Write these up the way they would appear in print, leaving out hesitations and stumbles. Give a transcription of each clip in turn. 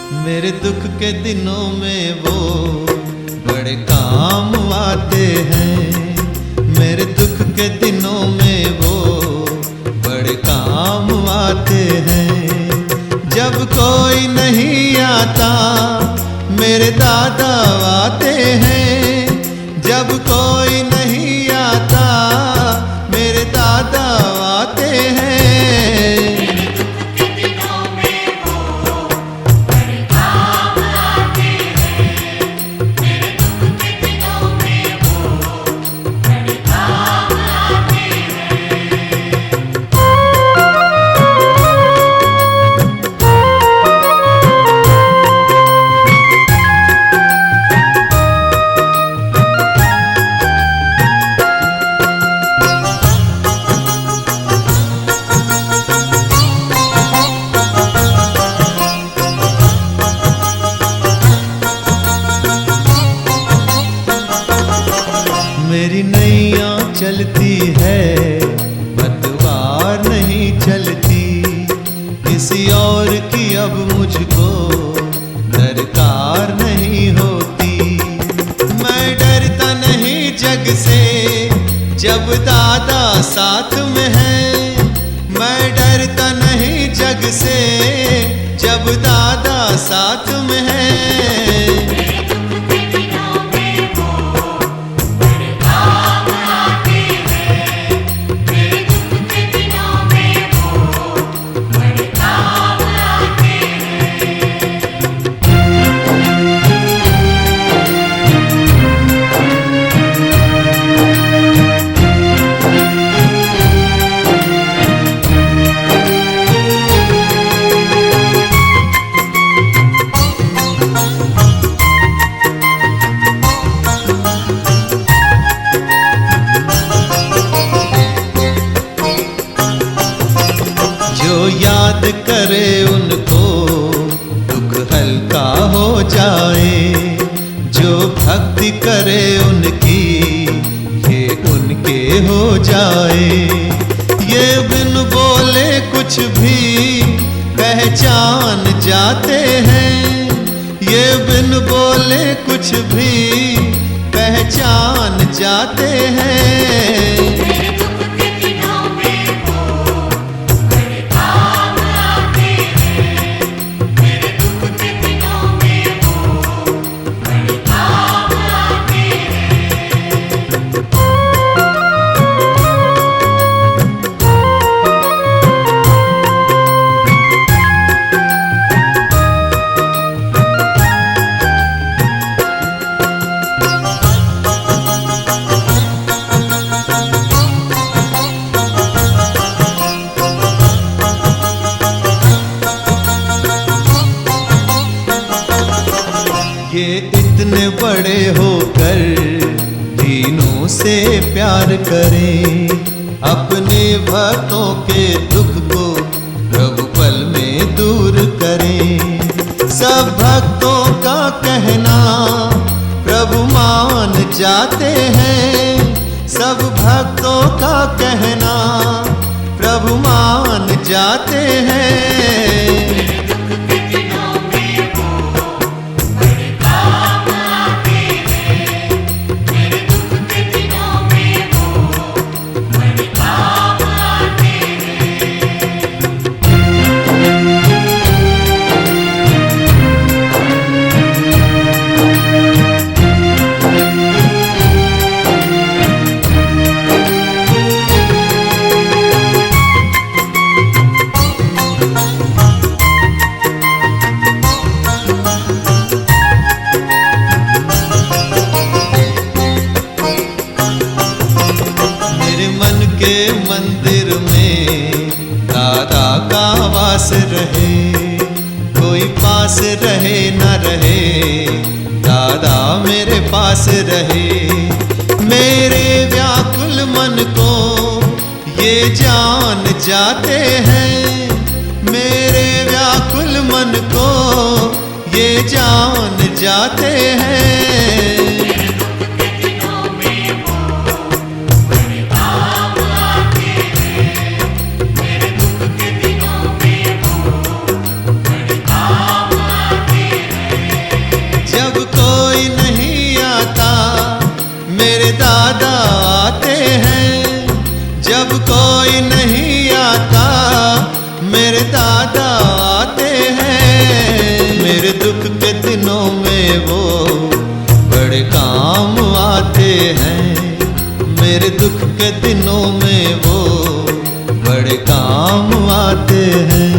मेरे दुख के दिनों में वो बड़े काम आते हैं। मेरे दुख के दिनों में वो बड़े काम आते हैं। जब कोई नहीं आता मेरे दादा आते हैं। जब कोई नहीं आता मेरे दादा आते हैं। मेरी नैया चलती है पतवार नहीं चलती। किसी और की अब मुझको दरकार नहीं होती। मैं डरता नहीं जग से जब दादा साथ में है। मैं डरता नहीं जग से जब दादा साथ में है। जो याद करे उनको दुख हल्का हो जाए। जो भक्ति करे उनकी ये उनके हो जाए। ये बिन बोले कुछ भी पहचान जाते हैं। ये बिन बोले कुछ भी पहचान जाते हैं। ये इतने बड़े होकर दीनों से प्यार करें। अपने भक्तों के दुख को प्रभु पल में दूर करें। सब भक्तों का कहना प्रभु मान जाते हैं। सब भक्तों का कहना प्रभु मान जाते हैं। के मंदिर में दादा का वास रहे। कोई पास रहे न रहे दादा मेरे पास रहे। मेरे व्याकुल मन को ये जान जाते हैं। मेरे व्याकुल मन को ये जान जाते हैं। मेरे दुख के दिनों में वो बड़े काम आते मेरे दादा आते हैं, मेरे दुख के दिनों में वो बड़े काम आते हैं। मेरे दुख के दिनों में वो बड़े काम आते हैं।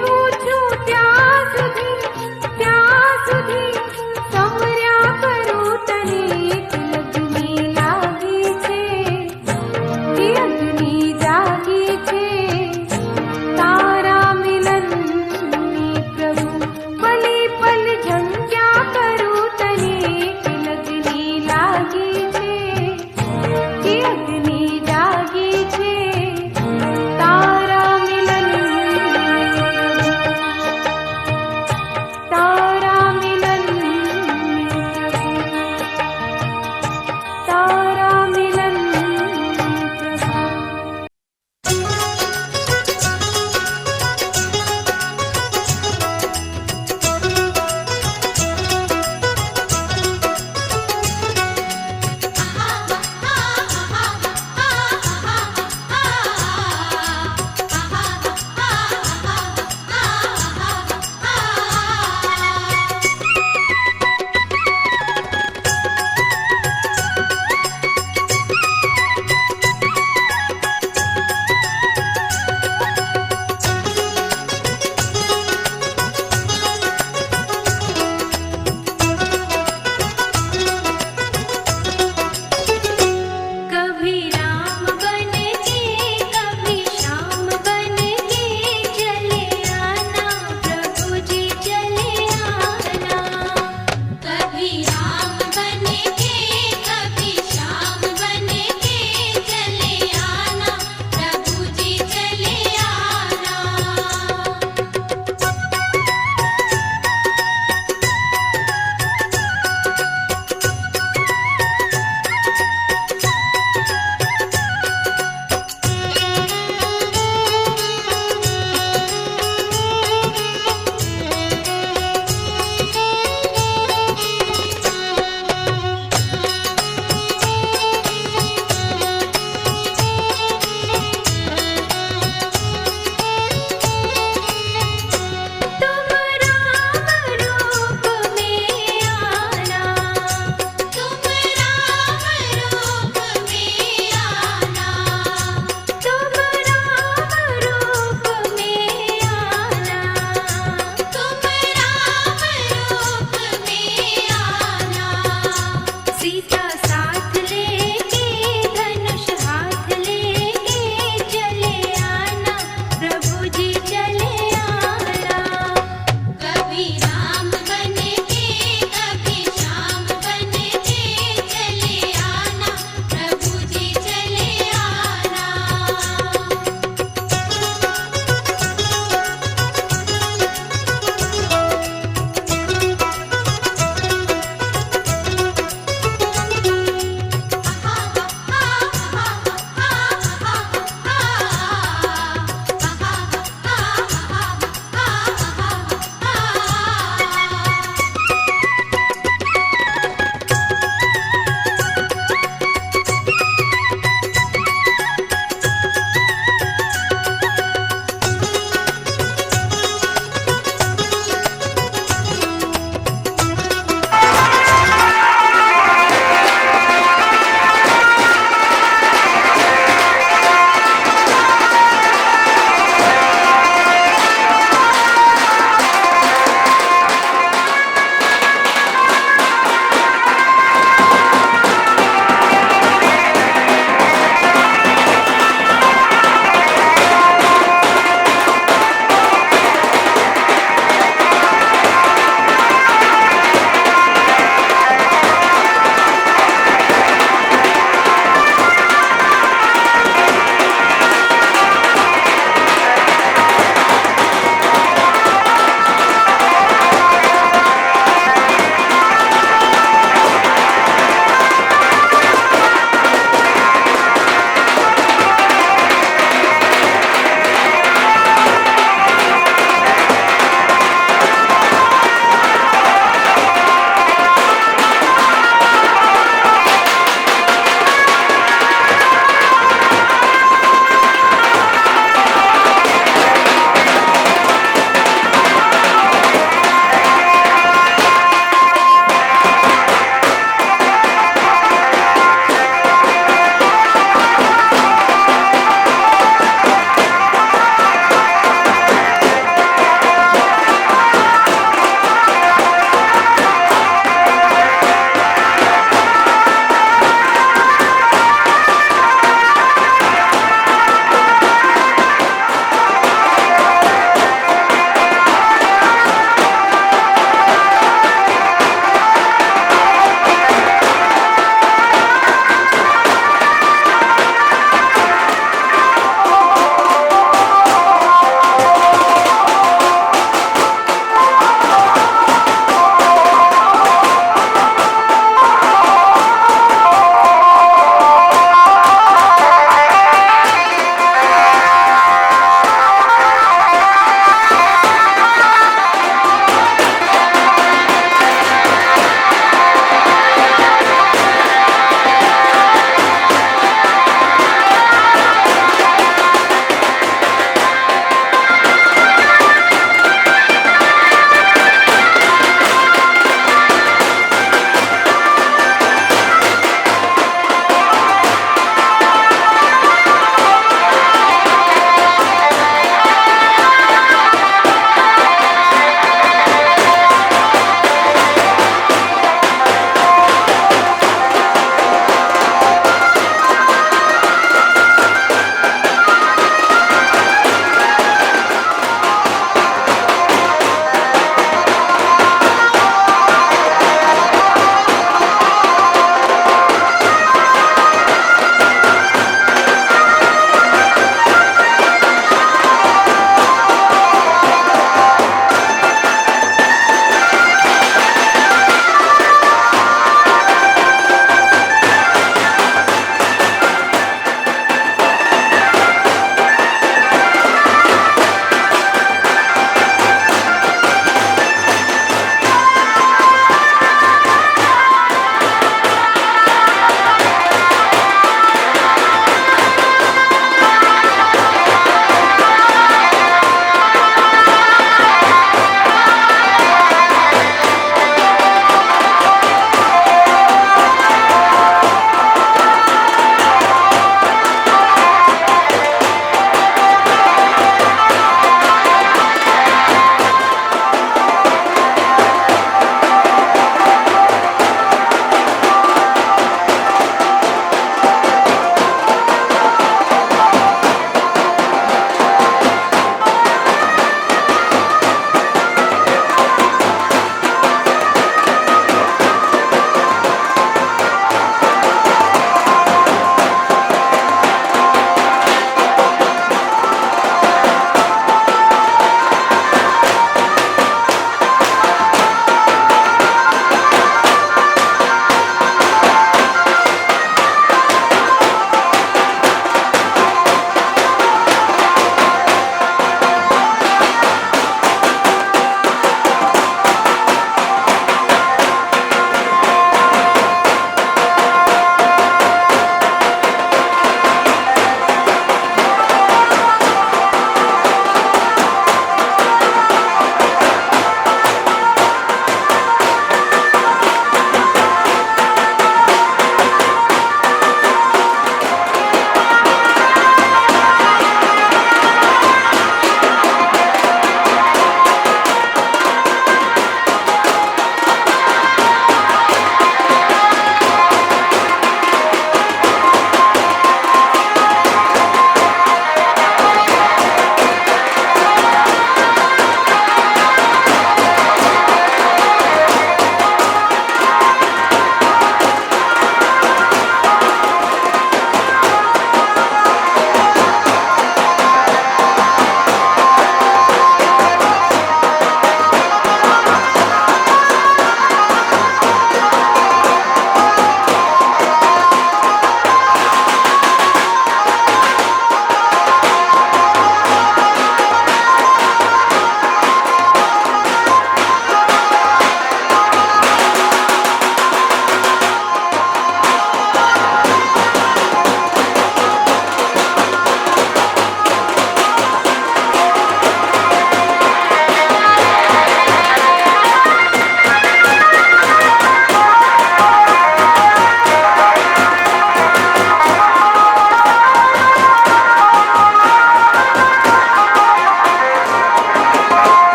वो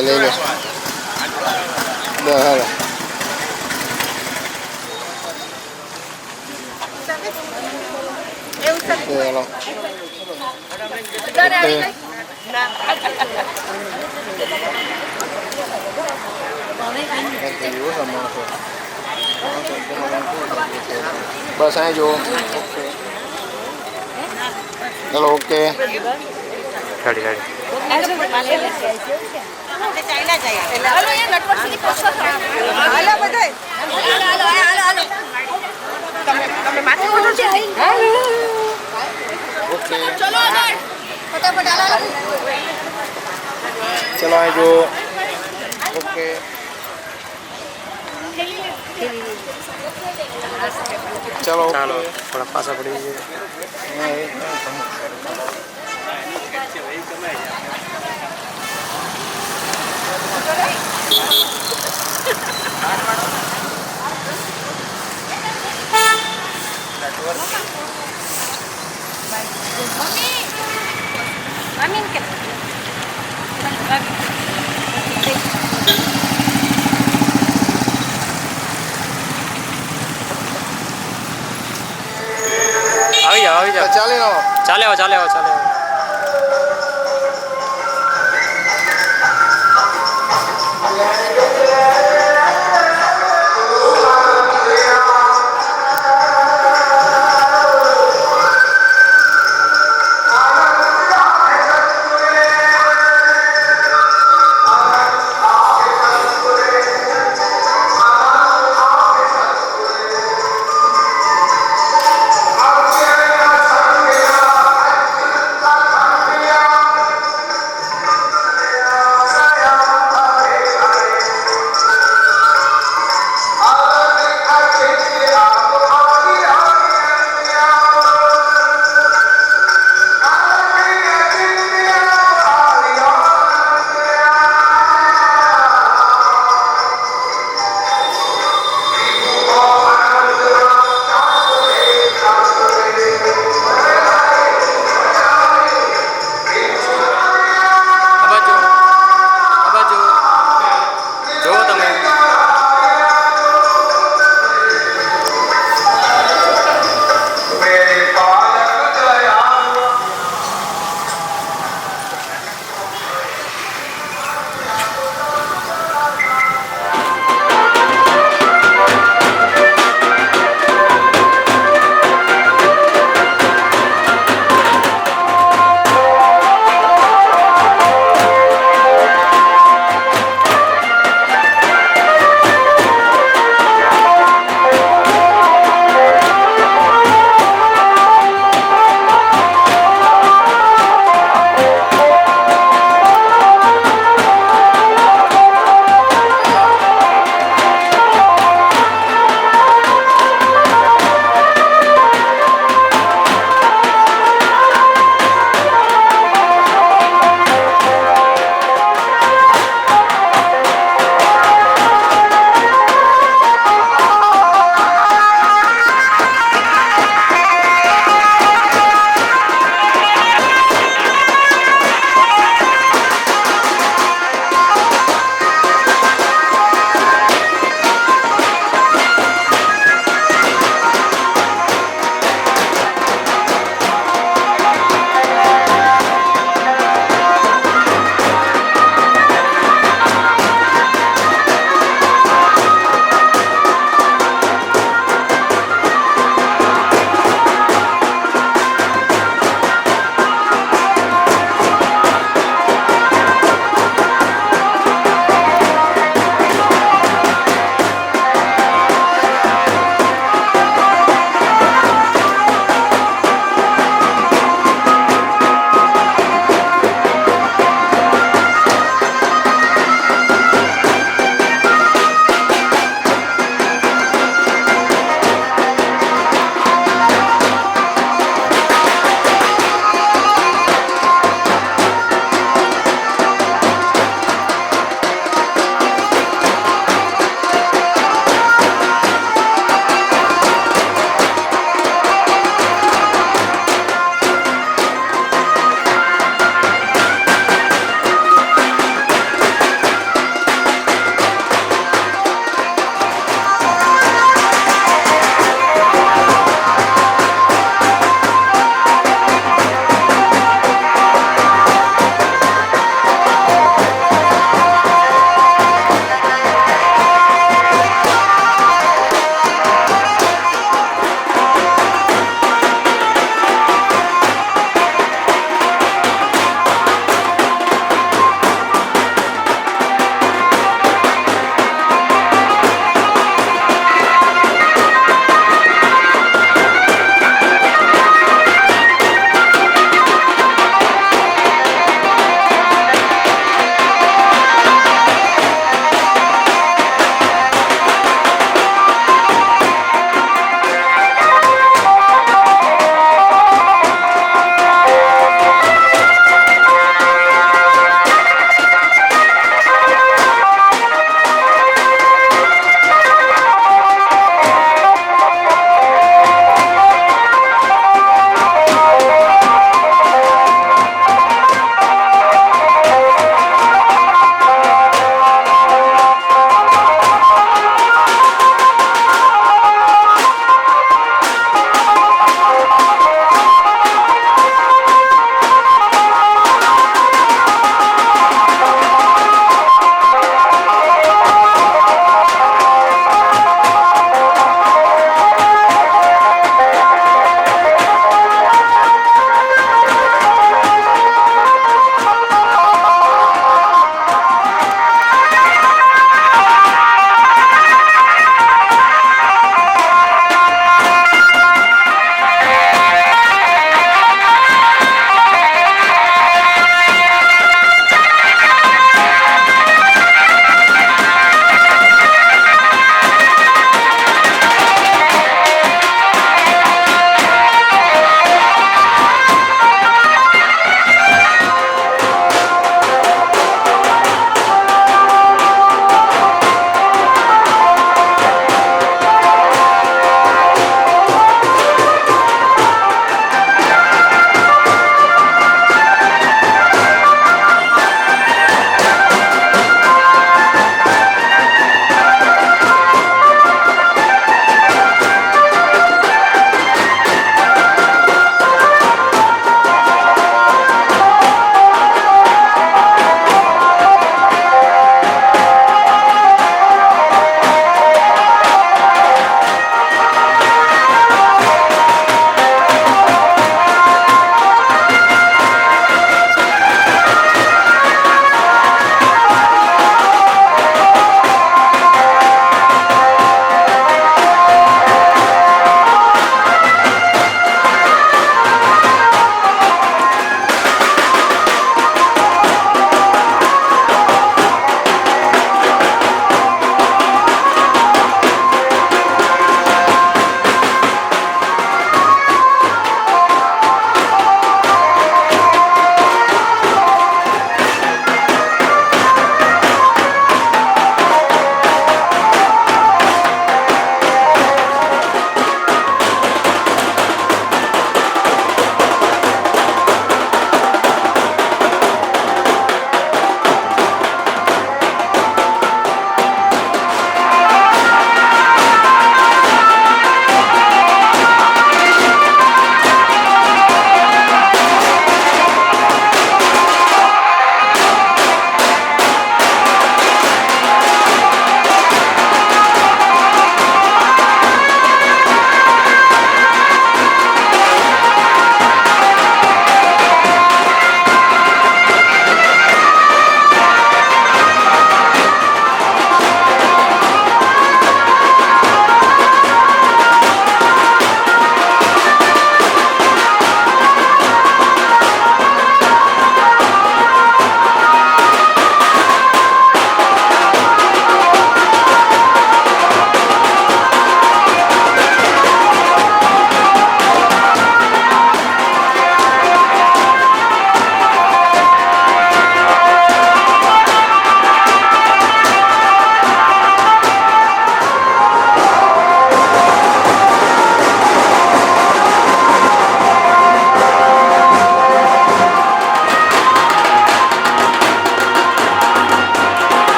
લઈ લે બસ અહીં જુઓ ચલો ઓકે ગાડી ચલો અહીં જુઓ ઓકે ચલો ચાલો થોડા પાછા પડી આવી જાઓ ચાલે આવો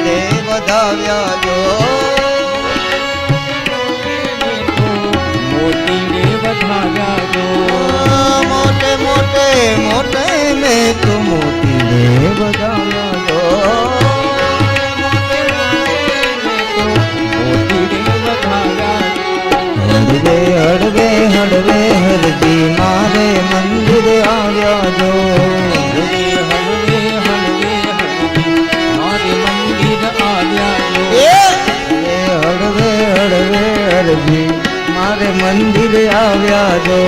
રે વધાવ્યા જો મોતી રે વધાવ્યા જો મોટે મોટે મોટે મેં તો મોતી રે વધાવ્યા જો હળવે હળવે હળવે હરજી મારે મંદિર આવ્યા જો હળવે હળવે હળવે હળવે મારે મંદિર આવ્યા જો હળવે હળવે હરજી મારે મંદિર આવ્યા જો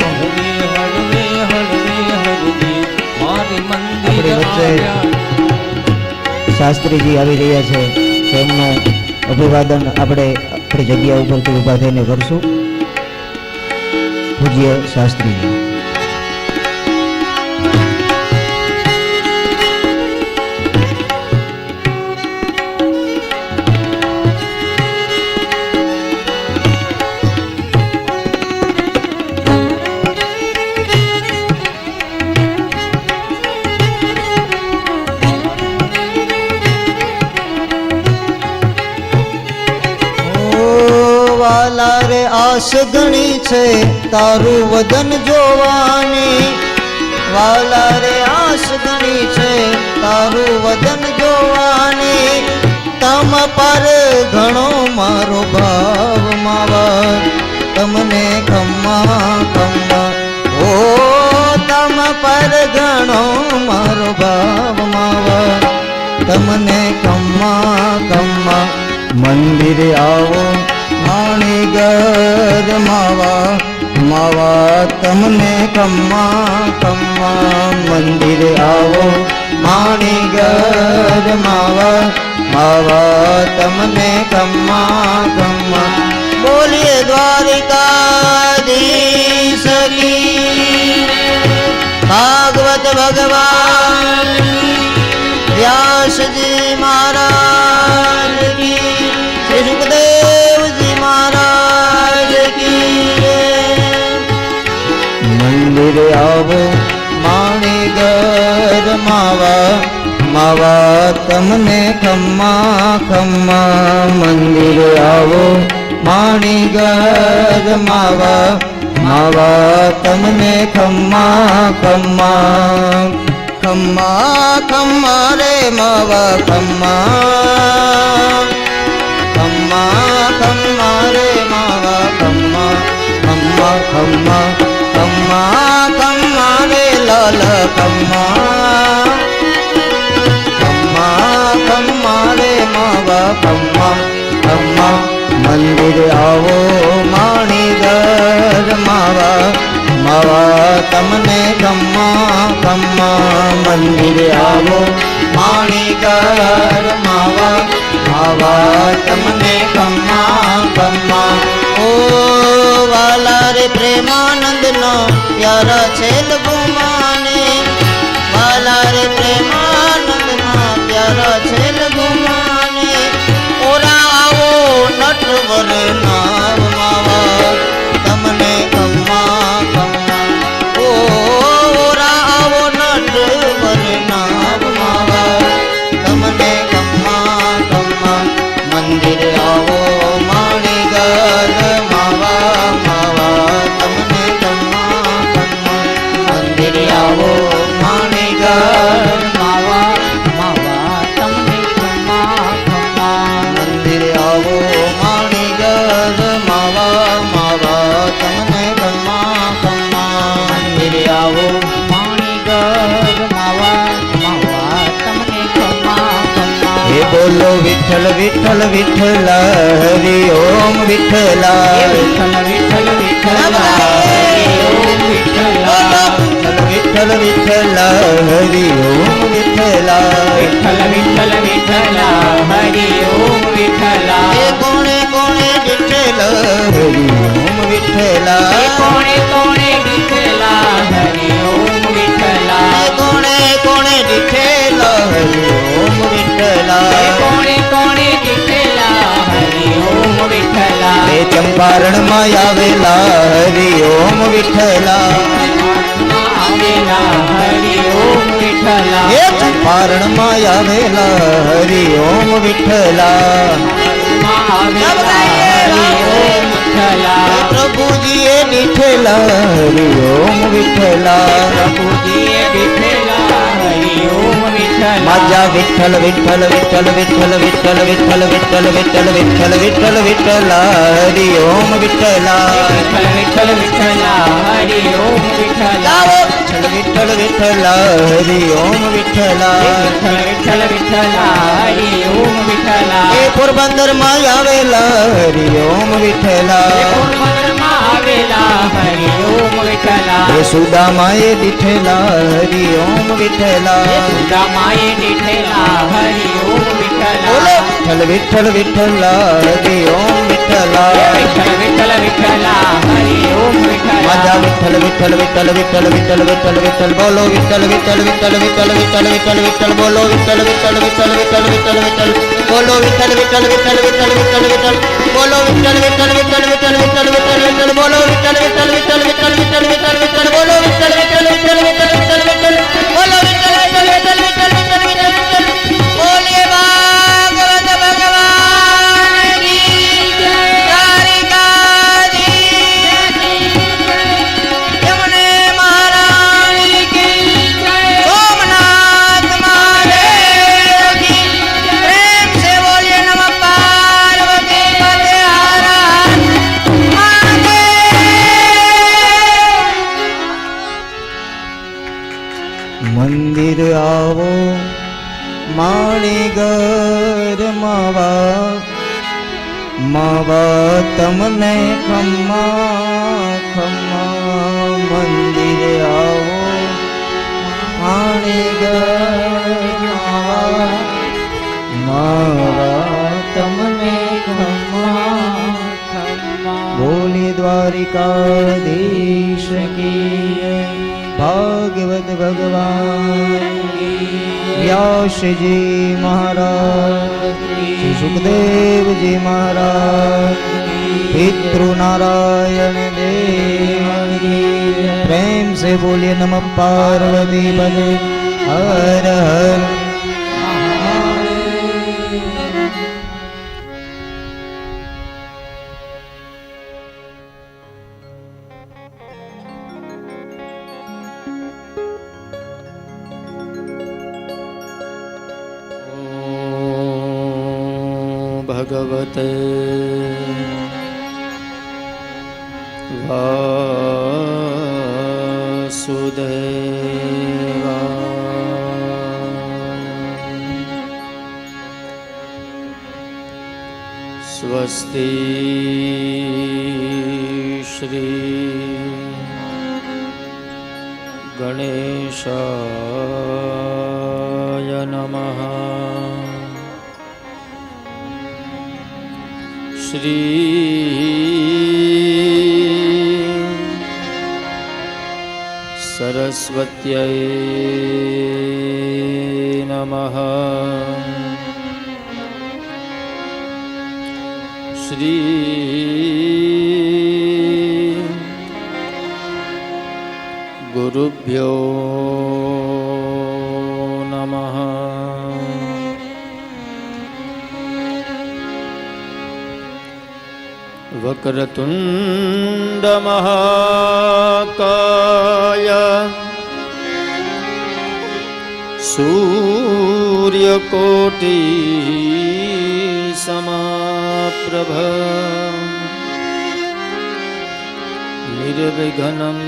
હળવે હળવે હળવે હળવે મારે મંદિર આપણી વચ્ચે આવ્યા શાસ્ત્રીજી આવી રહ્યા છે તેમનું અભિવાદન આપણે આપણી જગ્યા ઉપરથી ઊભા થઈને કરશું. પૂજ્ય શાસ્ત્રીજી. વાલા રે આશ ઘણી છે તારું વદન જોવાની વાલા રે આશ ઘણી છે તારું વદન જોવાની તમ પર ઘણો મારો ભાવ માવા તમને ખમ્મા ખમ્મા ઓ તમ પર ઘણો મારો ભાવ માવા તમને ખમ્મા ખમ્મા મંદિર આવો માણીગર માવા માવા તમને ખમ્મા ખમ્મા મંદિર આવો માણીગર માવા માવા તમને ખમ્મા ખમ્મા બોલીએ દ્વારિકાધીશ કી ભાગવત ભગવાન વ્યાસજી મહારાજ કી શ્રી સુખદેવજી મહારાજ કી મંદિર આવો માણીગર માવા માવા તમને ખમ્મા ખમ્મા મંદિર આવો માણીગર માવા માવા તમને ખમ્મા ખમ્મા ખમ્મા ખમ્મા રે માવા ખમ્મા ખમ્મા ખમ્મા રે માવા ખમ્મા ખમ્મા ખમ્મા ખમ્મા ખમ્મા રે લાલ ખમ્મા ખમ્મા ખમ્મા રે માવા ખમ્મા ખમ્મા મંદિર આવો માણીગર માવા માવા તમને ખમ્મા ખમ્મા મંદિર આવો માણીગર માવા માવા તમને ખમ્મા ખમ્મા ઓ વાલા રે પ્રેમાનંદ નો પ્યારા છે લઘુમાને વાલા રે પ્રેમાનંદ નો પ્યારા છે લઘુમાને ઓરા આવો નટવર નામ માવા તમને ખમ્મા ખમ્મા ઓ ઓરા આવો નટવર નામ માવા તમને ખમ્મા ખમ્મા મંદિર આવો માણીગર માવા માવા તમને ખમ્મા ખમ્મા મંદિર આવો માણીગર માવા માવા તમને ખમ્મા ખમ્મા મંદિર આવો માણીગર માવા માવા તમને ખમ્મા ખમ્મા મંદિર આવો માણીગર માવા માવા તમને ખમ્મા ખમ્મા હે બોલો વિઠ્ઠલ વિઠ્ઠલ વિઠ્ઠલ હરિ ઓમ વિઠ્ઠલ વિઠ્ઠલ વિઠ્ઠલ વિઠ્ઠલ હરિ ઓમ વિઠ્ઠલ વિઠ્ઠલ વિઠ્ઠલ હરિ ઓમ વિઠ્ઠલ વિઠ્ઠલ વિઠ્ઠલ વિઠ્ઠલ હરિ ઓમ વિઠ્ઠલ એ કોણે કોણે વિઠ્ઠલ હરિ ઓમ વિઠ્ઠલ કોણે કોણે વિઠ્ઠલ હરિ ઓમ વિઠ્ઠલ કોણે કોણે વિઠ્ઠલ હરિ ઓમ વિઠ્ઠલ કોણે કોણે વિઠ્ઠલ હરિ ઓમ વિઠ્ઠલ એ ચંપારણ માં આવેલા હરિ ઓમ વિઠ્ઠલ આવેલા હરિ ઓમ વિઠ્ઠલ એ પારણમાં આવેલા હરિ ઓમ વિઠ્ઠલા. પ્રભુજીએ દીઠેલા હરિ ઓમ વિઠ્ઠલા. માજા વિઠ્ઠલ વિઠ્ઠલ વિઠ્ઠલ વિઠ્ઠલ વિઠ્ઠલ વિઠ્ઠલ વિઠ્ઠલ વિઠ્ઠલ વિઠ્ઠલ વિઠ્ઠલ વિઠ્ઠલા હરિ ઓમ વિઠ્ઠલા. વિઠ્ઠલ વિઠ્ઠલા હરિ ઓમ વિઠ્ઠલા. વિઠ્ઠલ વિઠ્ઠલા હરિ ઓમ વિઠ્ઠલા. વિઠ્ઠલ વિઠ્ઠલા હરિ ઓમ વિઠ્ઠલા. એ પોરબંદર માં આવેલા હરિ ઓમ વિઠ્ઠલા. એ સુદામાએ દીઠેલા હરિ ઓમ વિઠ્ઠલા. બોલો વિઠ્ઠલ વિઠ્ઠલ વિઠ્ઠલા હરિ ઓમ વિઠ્ઠલા. માજા વિઠ્ઠલ વિઠ્ઠલ વિઠ્ઠલ વિઠ્ઠલ વિઠ્ઠલ વિઠ્ઠલ વિઠ્ઠલ બોલો વિઠ્ઠલ વિઠ્ઠલ વિઠ્ઠલ વિઠ્ઠલ વિઠ્ઠલ વિઠ્ઠલ વિઠ્ઠલ બોલો વિઠ્ઠલ વિઠ્ઠલ વિઠ્ઠલ વિઠ્ઠલ વિઠ્ઠલ વિઠ્ઠલ બોલો વિઠ્ઠલ વિઠ્ઠલ વિઠ્ઠલ વિઠ્ઠલ વિઠ્ઠલ વિઠ્ઠલ બોલો વિઠ્ઠલ વિઠ્ઠલ વિઠ્ઠલ વિઠ્ઠલ વિઠ્ઠલ વિઠ્ઠલ વિઠ્ઠલ બોલો વિઠ્ઠલ વિઠ્ઠલ વિઠ્ઠલ વિઠ્ઠલ વિઠ્ઠલ વિઠ્ઠલ વિઠ્ઠલ બોલો વિઠ્ઠલ વિઠ્ઠલ વિઠ્ઠલ વિઠ્ઠલ વિઠ્ઠલ વિઠ્ઠલ બોલો વિઠ્ઠલ વિઠ્ઠલ વિઠ્ઠલ વિઠ્ઠલ વિઠ્ઠલ વિઠ્ઠલ બોલીએ ભાગવત ભગવાન કી જય. દ્વારિકાધીશ યમુને મહારાણી કી જય. સોમનાથ મહાદેવ કી જય. પ્રેમ से बोलिए नमः पार्वती पते हर हर महादेव. મંદિર આવો માણીગર માવા. માવા તમને ખમ્મા ખમ્મા. મંદિર આવો માણીગર માવા. માવા તમને ખમ્મા ખમ્મા. બોલી દ્વારિકાધીશ કી. ભાગવત ભગવાન વ્યાસજી મહારાજ. શ્રી સુખદેવજી મહારાજ. પિતૃ નારાયણ દેવ. પ્રેમ से बोलिए नमः पार्वती पते हर हर भगवते वासुदेवाय. स्वस्ति श्री गणेशाय नमः. श्री सरस्वत्यै नमः. श्री गुरुभ्यो नमः. वक्रतुंड महाकाय सूर्यकोटि समाप्रभ निर्विघ्नं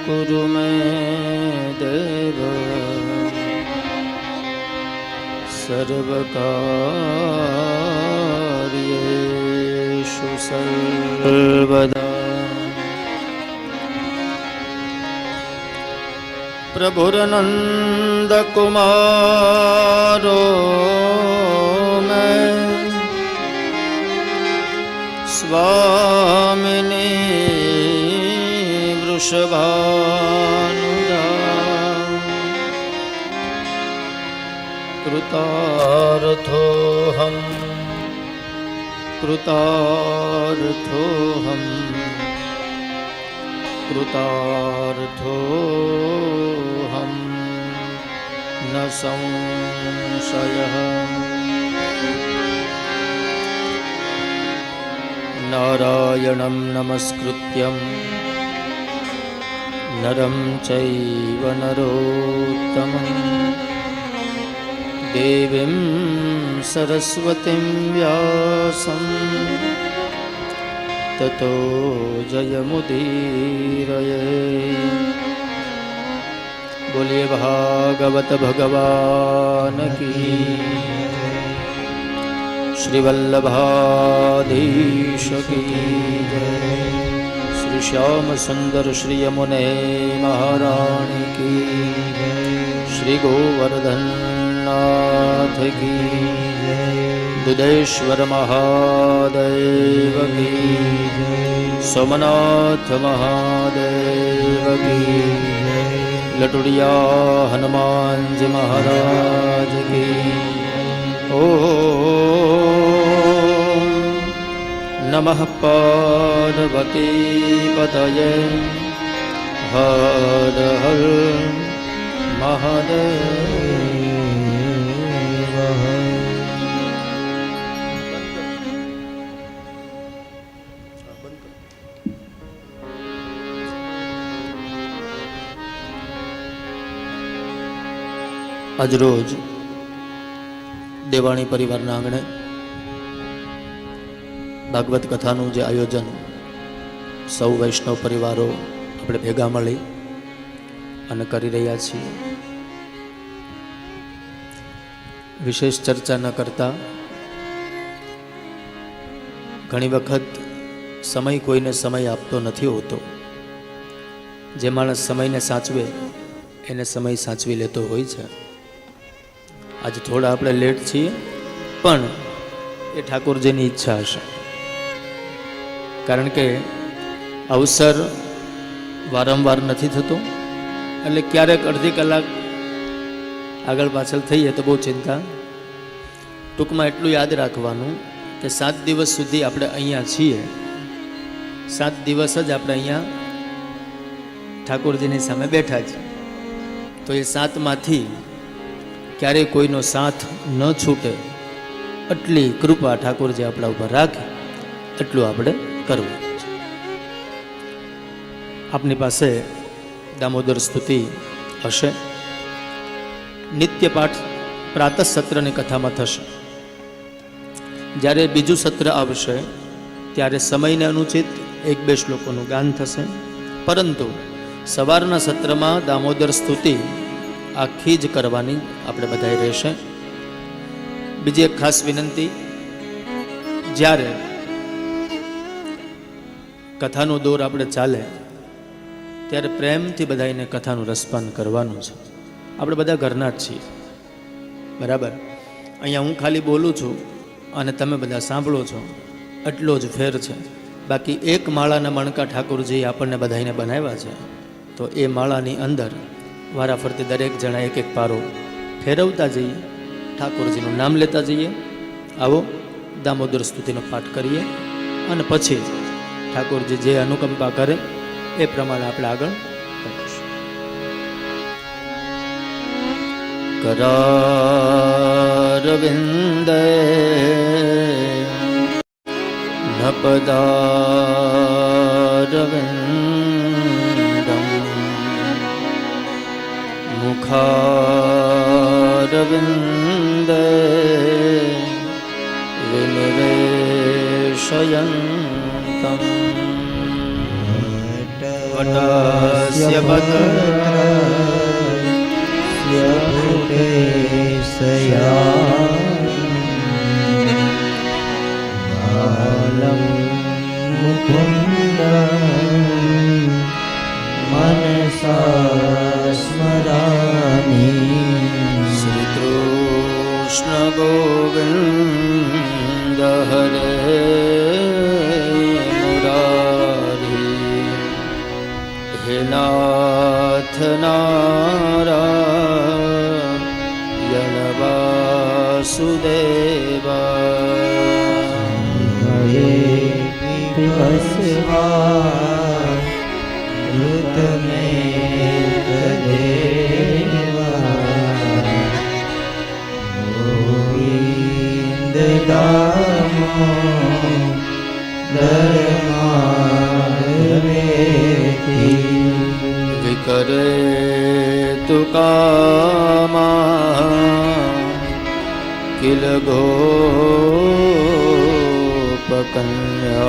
कुरु मे देव सर्वकार्येषु सर्वदा. प्रभुरनंद कुमारो मैं स्वामिनी वृषभानुजा. कृतार्थोऽहम् कृतार्थोऽहम् कृतार्थोऽहम् न संशयः। नारायणं नमस्कृत्यं नरं चैव नरोत्तमं देवीं सरस्वतीं व्यासं ततो जयमुदीरये। बोलिए भागवत भगवान की, श्री वल्लभाधीश की जय। श्री श्याम सुंदर श्री यमुने महारानी की जय। श्री गोवर्धन नाथ की जय। दुधेश्वर महादेव की जय। सोमनाथ महादेव की जय। लटुड़िया हनुमान जी महाराज की। ओम नमः पार्वती पतये हर हर महादेव। આજરોજ દેવાણી પરિવારના આંગણે ભાગવત કથાનું જે આયોજન સૌ વૈષ્ણવ પરિવારો આપણે ભેગા મળી અને કરી રહ્યા છીએ, વિશેષ ચર્ચા ન કરતા ઘણી વખત સમય કોઈને સમય આપતો નથી હોતો. જે માણસ સમયને સાચવે એને સમય સાચવી લેતો હોય છે. આજે થોડા આપણે લેટ છીએ, પણ એ ઠાકોરજીની ઈચ્છા હશે. કારણ કે અવસર વારંવાર નથી થતો, એટલે ક્યારેક અડધી કલાક આગળ પાછળ થઈએ તો બહુ ચિંતા. ટૂંકમાં એટલું યાદ રાખવાનું કે 7 દિવસ સુધી આપણે અહીંયા છીએ. 7 દિવસ જ આપણે અહીંયા ઠાકોરજીની સામે બેઠા છીએ. તો એ 7માંથી ક્યારેય કોઈનો સાથ ન છૂટે એટલી કૃપા ઠાકોરજી આપણા ઉપર રાખે, એટલું આપણે કરવું છે. આપની પાસે દામોદર સ્તુતિ હશે. નિત્ય પાઠ પ્રાતઃ સત્રની કથામાં થશે. જ્યારે બીજું સત્ર આવશે ત્યારે સમયને અનુચિત 1-2 શ્લોકોનું ગાન થશે. પરંતુ સવારના સત્રમાં દામોદર સ્તુતિ આખી જ કરવાની આપણે બધાએ રહેશે. બીજી એક ખાસ વિનંતી, જ્યારે કથાનો દોર આપણે ચાલે ત્યારે પ્રેમથી બધાને કથાનું રસપાન કરવાનું છે. આપણે બધા ઘરના જ છીએ, બરાબર? અહીંયા હું ખાલી બોલું છું અને તમે બધા સાંભળો છો, એટલો જ ફેર છે. બાકી એક માળાના મણકા ઠાકોરજી આપણને બધાને બનાવ્યા છે. તો એ માળાની અંદર વારાફરતી દરેક જણા એક પારો ફેરવતા જઈએ, ઠાકોરજીનું નામ લેતા જઈએ. આવો દામોદર સ્તુતિનો પાઠ કરીએ અને પછી ઠાકોરજી જે અનુકંપા કરે એ પ્રમાણે આપણે આગળ કરીશું. करारविन्दे नपदारविन्दं मुखारविन्दे विनिवेशयन्तं वटस्य बालं मुकुन्दं मनसा स्मरामि. श्रीकृष्ण गोविन्द हरे मुरारी हे नाथ नारायण वासुदेवा ऋत में देवा किल गोपकन्या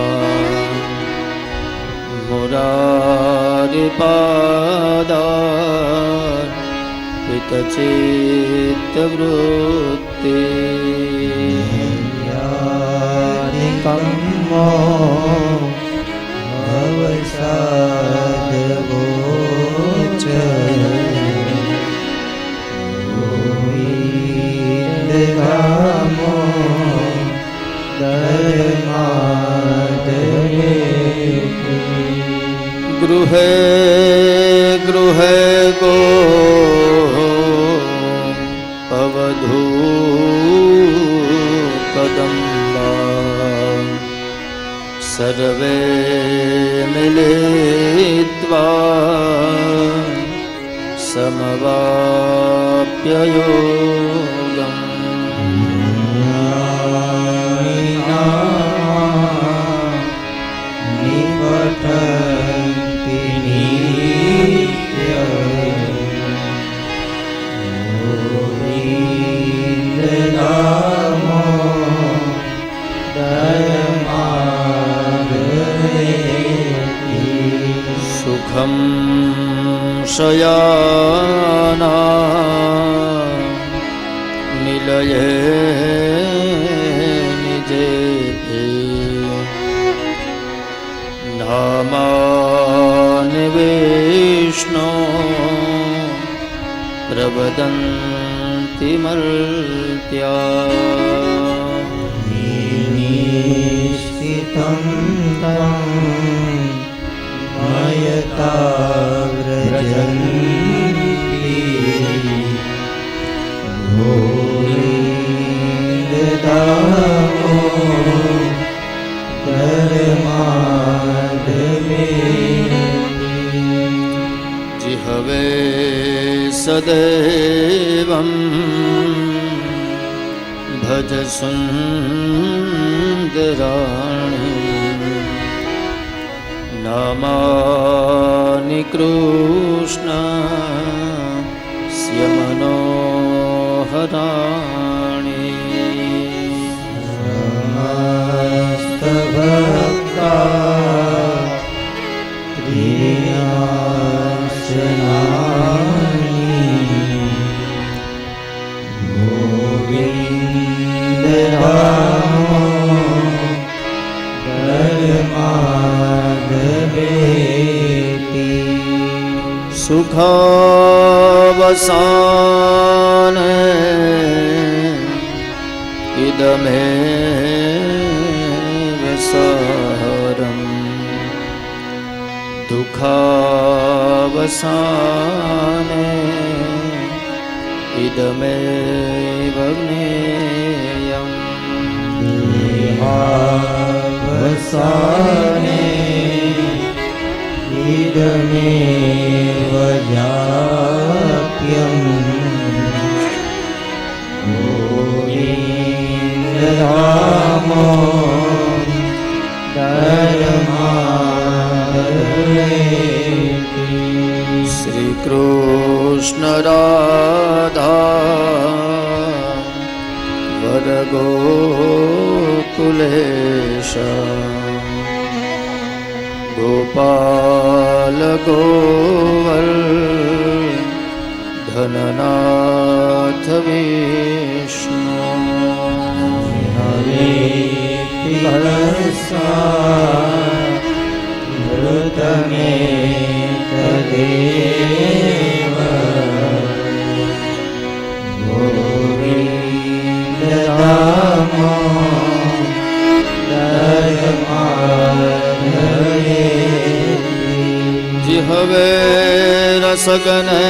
मुरारिपादार पितचित्तवृत्ति यादिकम्मो भवसादगोचर गोविन्दधामो धर्मादरे गृहे गृहे गो अवधू कदम्बा सर्वे मिलित्वा समवाप्ययोगम् निपठन्ति नित्यं गोविन्दनामो धर्मादरेति सुखं शयाना निलये निजेते नामानि विष्णो प्रवदन्ति मर्त्या निश्चितं तं मयता व्रजन्ति गोविन्दधामो धर्मादरेति जिहवे सदैवं भज सुन्दराणि नामानि कृष्ण मनोहराणि समस्तभक्ता प्रियासनानि गोविन्दधामो धर्मादरेति सुखावसाने इदमेव सारम् दुःखावसाने इदमेव ज्ञेयम् देहावसाने इदमेव जाप्यम् गोविन्दधामो धर्मादरेति श्रीकृष्ण राधा वरगोकुलेश गोपाल गोवर्धननाथ विष्णु हरे पिबसा मृतमे तदेव गोविन्दधामो धर्मादरेति जिहवे रसगने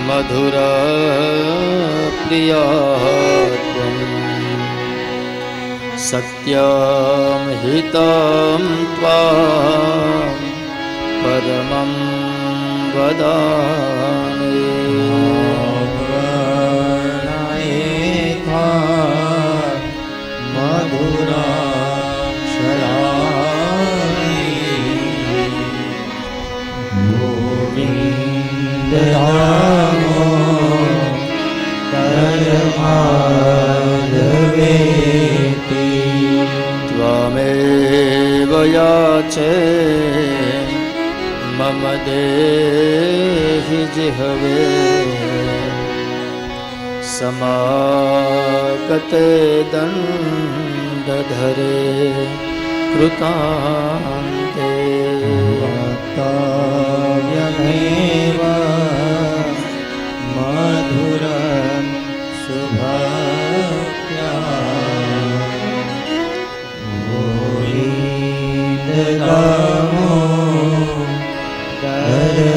मधुर प्रिया सत्यं हितं त्वां परमं वदामि गोविन्दधामो माधवेति त्वमेव याचे मम देहि जिह्वे समागते दण्डधरे कृतान्ते काव्यमेव मधुरं शुभक्त्या गोविन्दनामो धर्माधवेति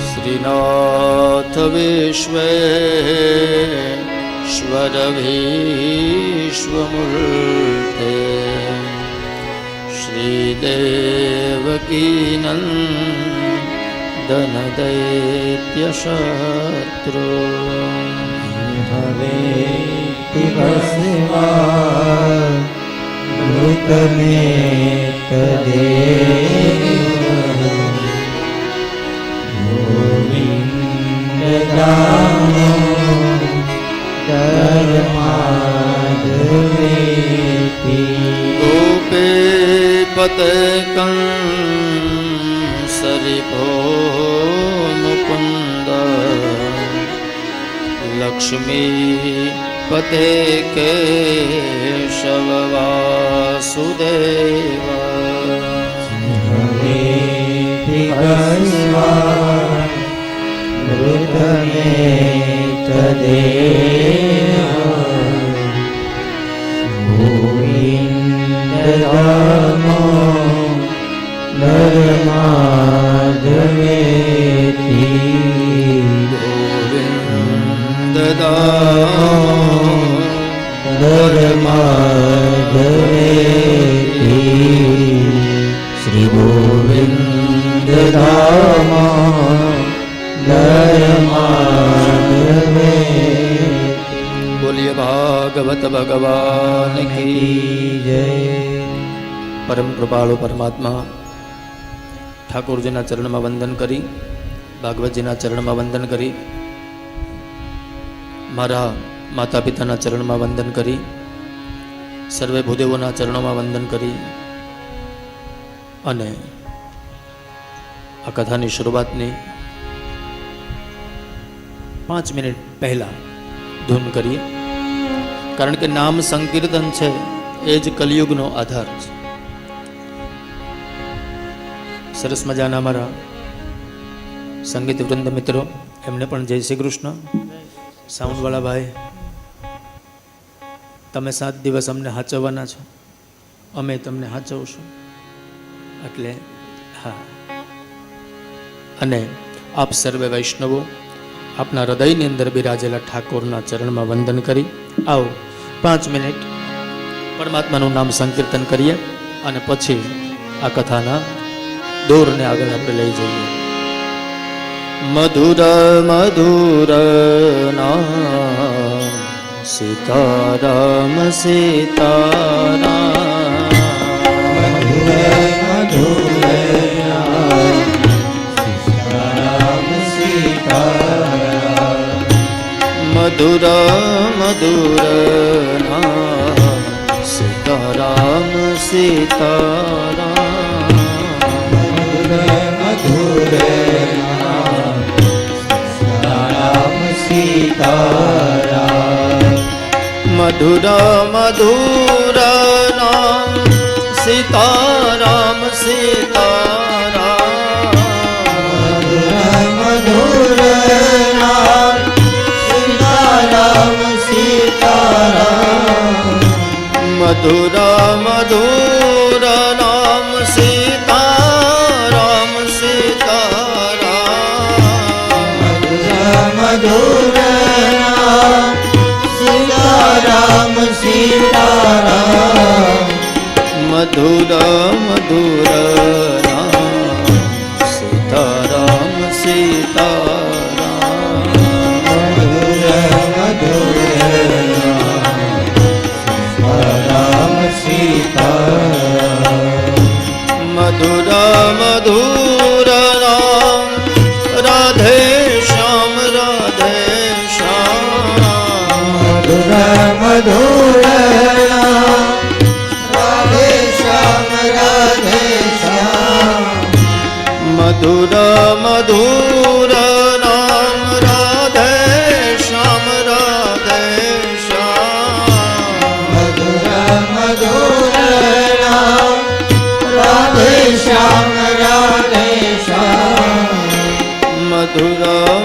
श्रीनाथ विश्वेश्वर विश्वमूर्ते श्रीदेवकी नन्दन दैत्यशत्रु भवेति भस्मा मृतमेतदेव गोविन्दनामो धर्माधवेति गोपीपते कंसरिभो मुकुन्द लक्ष्मीपते केशव वासुदेव भवेति भस्मा मृतमेतदेव गोविन्दनामो धर्माधवेति धर्माधवेति श्री गोविन्दनामो धर्माधवेति। बोलिए भागवत भगवान की जय। परम कृपाळु परमात्मा ઠાકોરજીના ચરણમાં વંદન કરી, ભાગવતજીના ચરણમાં વંદન કરી, મારા માતા પિતાના ચરણમાં વંદન કરી, સર્વે ભૂદેવોના ચરણોમાં વંદન કરી અને આ કથાની શરૂઆતની 5 મિનિટ પહેલા ધૂન કરીએ, કારણ કે નામ સંકીર્તન છે એ જ કલિયુગનો આધાર છે. સરસ મજાના અમારા સંગીત વૃંદ મિત્રો, એમને પણ જય શ્રી કૃષ્ણ. સાઉન્ડવાળા ભાઈ, તમે 7 દિવસ અમને હાચવવાના છો, અમે તમને હાચવશું. એટલે હા, અને આપ સર્વે વૈષ્ણવો આપના હૃદયની અંદર બિરાજેલા ઠાકોરના ચરણમાં વંદન કરી આવો 5 મિનિટ પરમાત્માનું નામ સંકીર્તન કરીએ અને પછી આ કથાના દોરને આગળ આપણે લઈ જઈએ. મધુર મધુર નામ સીતારામ સીતારામ, મધુર મધુર નામ સીતારામ સીતારામ, મધુર મધુર નામ સીતારામ સીતારામ, મધુર નામ સીતારામ સીતારામ, મધુર મધુર નામ સીતારામ સીતારામ, મધુર નામ સીતારામ સીતારામ, મધુર મધુર નામ સીતારામ સીતારામ, મધુર નામ સીતારામ સીતારામ, મધુર મધુર નામ સીતારામ સીતારામ, મધુર મધુર મધુર મધુર નામ રાધે શ્યામ મધુર રાધે શ્યામ રાધે શ્યામ મધુર મધુર નામ રાધે શ્યામ રાધે શ્યામ મધુર મધુર નામ રાધે શ્યામ રાધે શ્યામ મધુર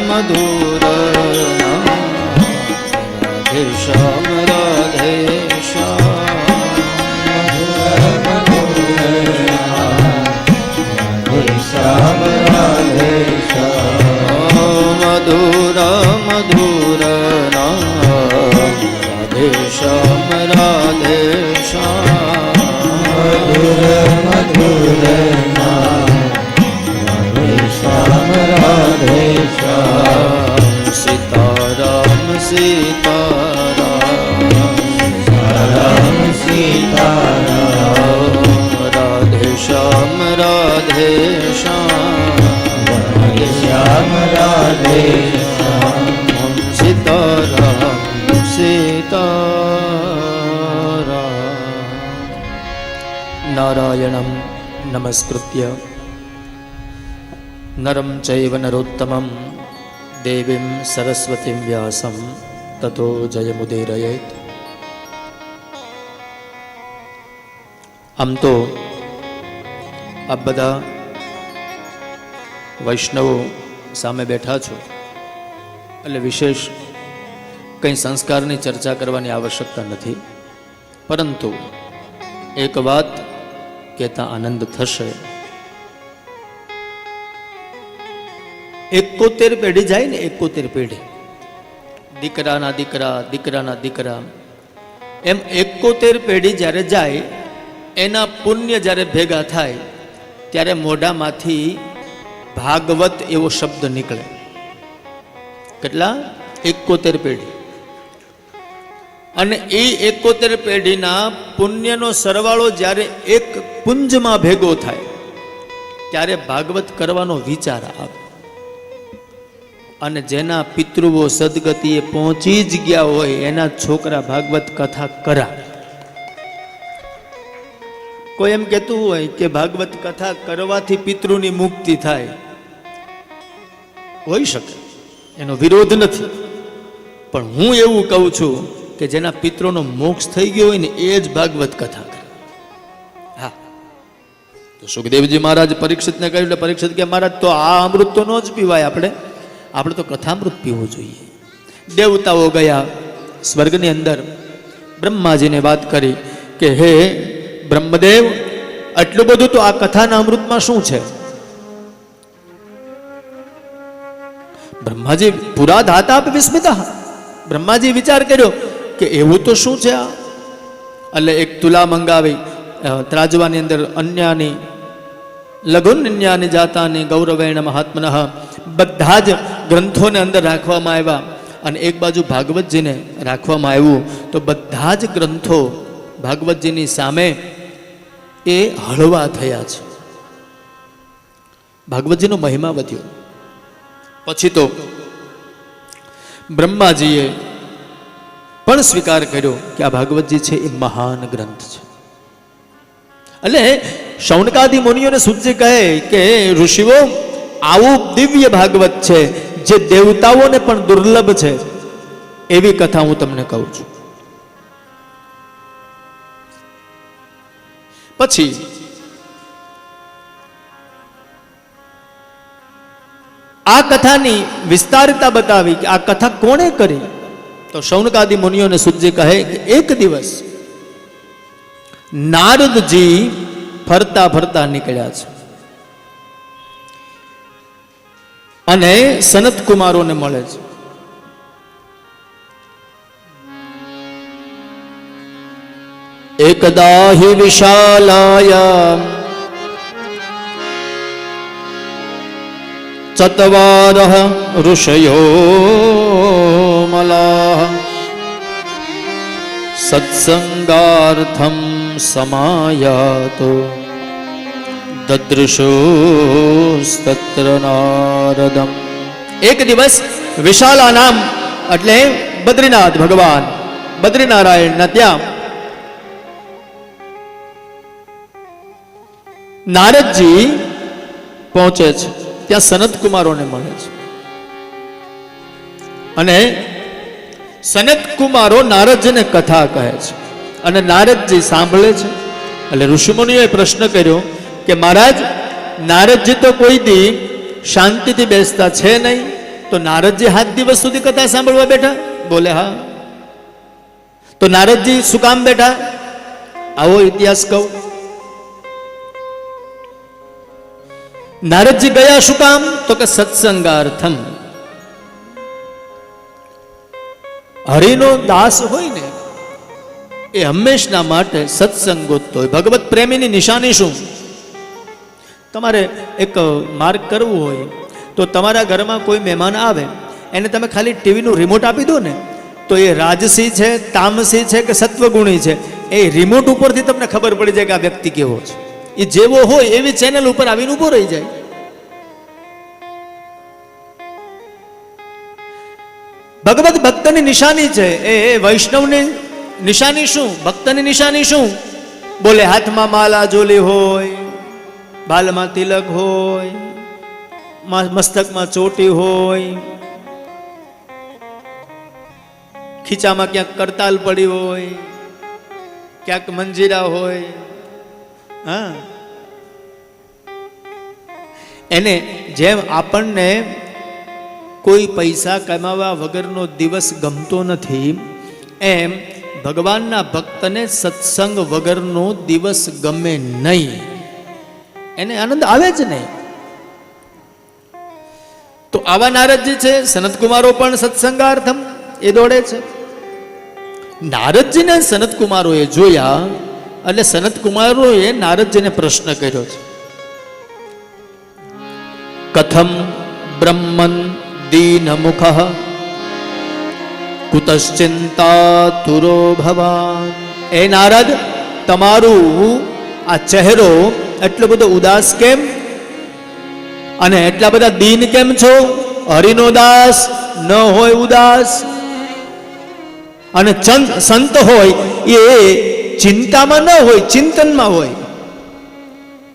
મધુર નામ રાધે શ્યામ રાધે શ્યામ રાધે શ્યામ મધુર મધુર નામ રાધે શ્યામ રાધે શ્યામ મધુર નામ રાધે શ્યામ રાધે શ્યામ સીતારામ સીતારામ રામ સીતારામ રાધે શ્યામ રાધે શ્યામ રાધે શ્યામ રાધે શ્યામ સીતારામ સીતારામ નારાયણં નમસ્કૃત્ય નરં ચૈવ નરોત્તમં દેવીં સરસ્વતીં વ્યાસં તતો જયમુદીરયેત. આમ તો આપ બધા વૈષ્ણવો સામે બેઠા છો એટલે વિશેષ કંઈ સંસ્કારની ચર્ચા કરવાની આવશ્યકતા નથી, પરંતુ એક વાત કહેતા આનંદ થશે. 71 પેઢી જાય ને, 71 પેઢી, દીકરાના દીકરા દીકરાના દીકરા, એમ 71 પેઢી જ્યારે જાય એના પુણ્ય જ્યારે ભેગા થાય ત્યારે મોઢામાંથી ભાગવત એવો શબ્દ નીકળે. કેટલા? 71 પેઢી. અને એ 71 પેઢીના પુણ્યનો સરવાળો જ્યારે એક પુંજમાં ભેગો થાય ત્યારે ભાગવત કરવાનો વિચાર આવે. અને જેના પિતૃઓ સદગતિએ પહોંચી જ ગયા હોય એના છોકરા ભાગવત કથા કરાવે. કોઈ એમ કહેતું હોય કે ભાગવત કથા કરવાથી પિતૃની મુક્તિ થાય, હોઈ શકે, એનો વિરોધ નથી, પણ હું એવું કહું છું કે જેના પિતૃનો મોક્ષ થઈ ગયો હોય ને એ જ ભાગવત કથા કરે. હા, તો સુખદેવજી મહારાજ પરીક્ષિતને કહ્યું એટલે પરીક્ષિત કે મહારાજ તો આ અમૃત તો ન જ પીવાય, આપણે તો કથામૃત પીવું જોઈએ. દેવતાઓ ગયા સ્વર્ગની અંદર, બ્રહ્માજીને વાત કરી કે હે બ્રહ્મદેવ, આટલું બધું તો આ કથાના અમૃતમાં શું છે? બ્રહ્માજી પુરા ધાતા વિસ્મિતા. બ્રહ્માજી વિચાર કર્યો કે એવું તો શું છે આ? એટલે એક તુલા મંગાવી, ત્રાજવાની અંદર અન્યાની લઘુન્યાની જાતાની ગૌરવેણ મહાત્મનઃ બધા જ ગ્રંથોને અંદર રાખવામાં આવ્યા અને એક બાજુ ભાગવતજીને રાખવામાં આવ્યું. તો બધા જ ગ્રંથો ભાગવતજીની સામે એ હળવા થયા છે. ભાગવતજીનો મહિમા વધ્યો. પછી તો બ્રહ્માજીએ પણ સ્વીકાર કર્યો કે આ ભાગવતજી છે એ મહાન ગ્રંથ છે. એટલે શૌનકાદિ મુનિઓને સૂચે કહે કે ઋષિઓ, આવું દિવ્ય ભાગવત છે જે દેવતાઓને પણ દુર્લભ છે, એવી કથા હું તમને કહું છું. પછી આ કથાની વિસ્તારતા બતાવી કે આ કથા કોણે કરી. તો શૌનકાદિ મુનિઓને સૂચે કહે કે એક દિવસ નારદજી ફરતા ફરતા નીકળ્યા છે અને સનત કુમારોને મળે છે. એકદા હિ વિશાલાયામ ચત્વારઃ ઋષયો મલાઃ સત્સંગાર્થમ સમાયાતો દદૃશોસ્તત્ર નારદમ. એક દિવસ વિશાલા નામ એટલે બદ્રીનાથ ભગવાન બદ્રીનારાયણના ત્યાં નારદજી પહોંચે છે, ત્યાં સનત કુમારોને મળે છે અને સનત કુમારો નારદજીને કથા કહે છે અને નારદજી સાંભળે છે. એટલે ઋષિમુનિઓએ પ્રશ્ન કર્યો કે મહારાજ, નારદજી તો કોઈ દી શાંતિથી બેસતા છે નહીં, તો નારદજી 7 દિવસ સુધી કથા સાંભળવા બેઠા? બોલે હા. તો નારદજી શું કામ બેઠા? આવો ઇતિહાસ કહું. નારદજી ગયા શું કામ? તો કે સત્સંગાર્થમ. હરિનો દાસ હોય ને એ હંમેશના માટે સત્સંગ ગોતતો હોય. ભગવત પ્રેમીની નિશાની શું? તમારે એક માર્ગ કરવું હોય તો તમારા ઘરમાં કોઈ મહેમાન આવે, એને તમે ખાલી ટીવીનું રિમોટ આપી દો ને, તો એ રાજસી છે, તામસી છે કે સત્વગુણી છે, એ રિમોટ ઉપરથી તમને ખબર પડી જાય કે આ વ્યક્તિ કેવો છે. એ જેવો હોય એવી ચેનલ ઉપર આવીને ઊભો રહી જાય. ભગવત ભક્તની નિશાની છે. એ વૈષ્ણવની નિશાની શું? ભક્તની નિશાની શું? બોલે હાથમાં માલા જોલી હોય, બાલમાં તિલક હોય, મસ્તકમાં ચોટી હોય, ખીચામાં ક્યાંક કરતાલ પડી હોય, ક્યાંક મંજીરા હોય. હા, એને જેમ આપણને કોઈ પૈસા કમાવા વગરનો દિવસ ગમતો નથી, એમ ભગવાનના ભક્તને સત્સંગ વગરનો દિવસ ગમે નહીં. એને આનંદ આવે જ નહીં. તો આવા નારદજી છે. સનત કુમારો પણ સત્સંગાર્થમ એ દોડે છે. નારદજીને સનત કુમારોએ જોયા એટલે સનત કુમારોએ નારદજીને પ્રશ્ન કર્યો છે, કથમ બ્રહ્મન દીનમુખ કુતશ્ચિંતાતુરો ભવાન. એ નારદ, તમારું આ ચહેરો એટલો બધો ઉદાસ કેમ અને એટલા બધા દીન કેમ છો? હરિનો દાસ ન હોય ઉદાસ, અને સંત હોય એ ચિંતામાં ન હોય, ચિંતનમાં હોય.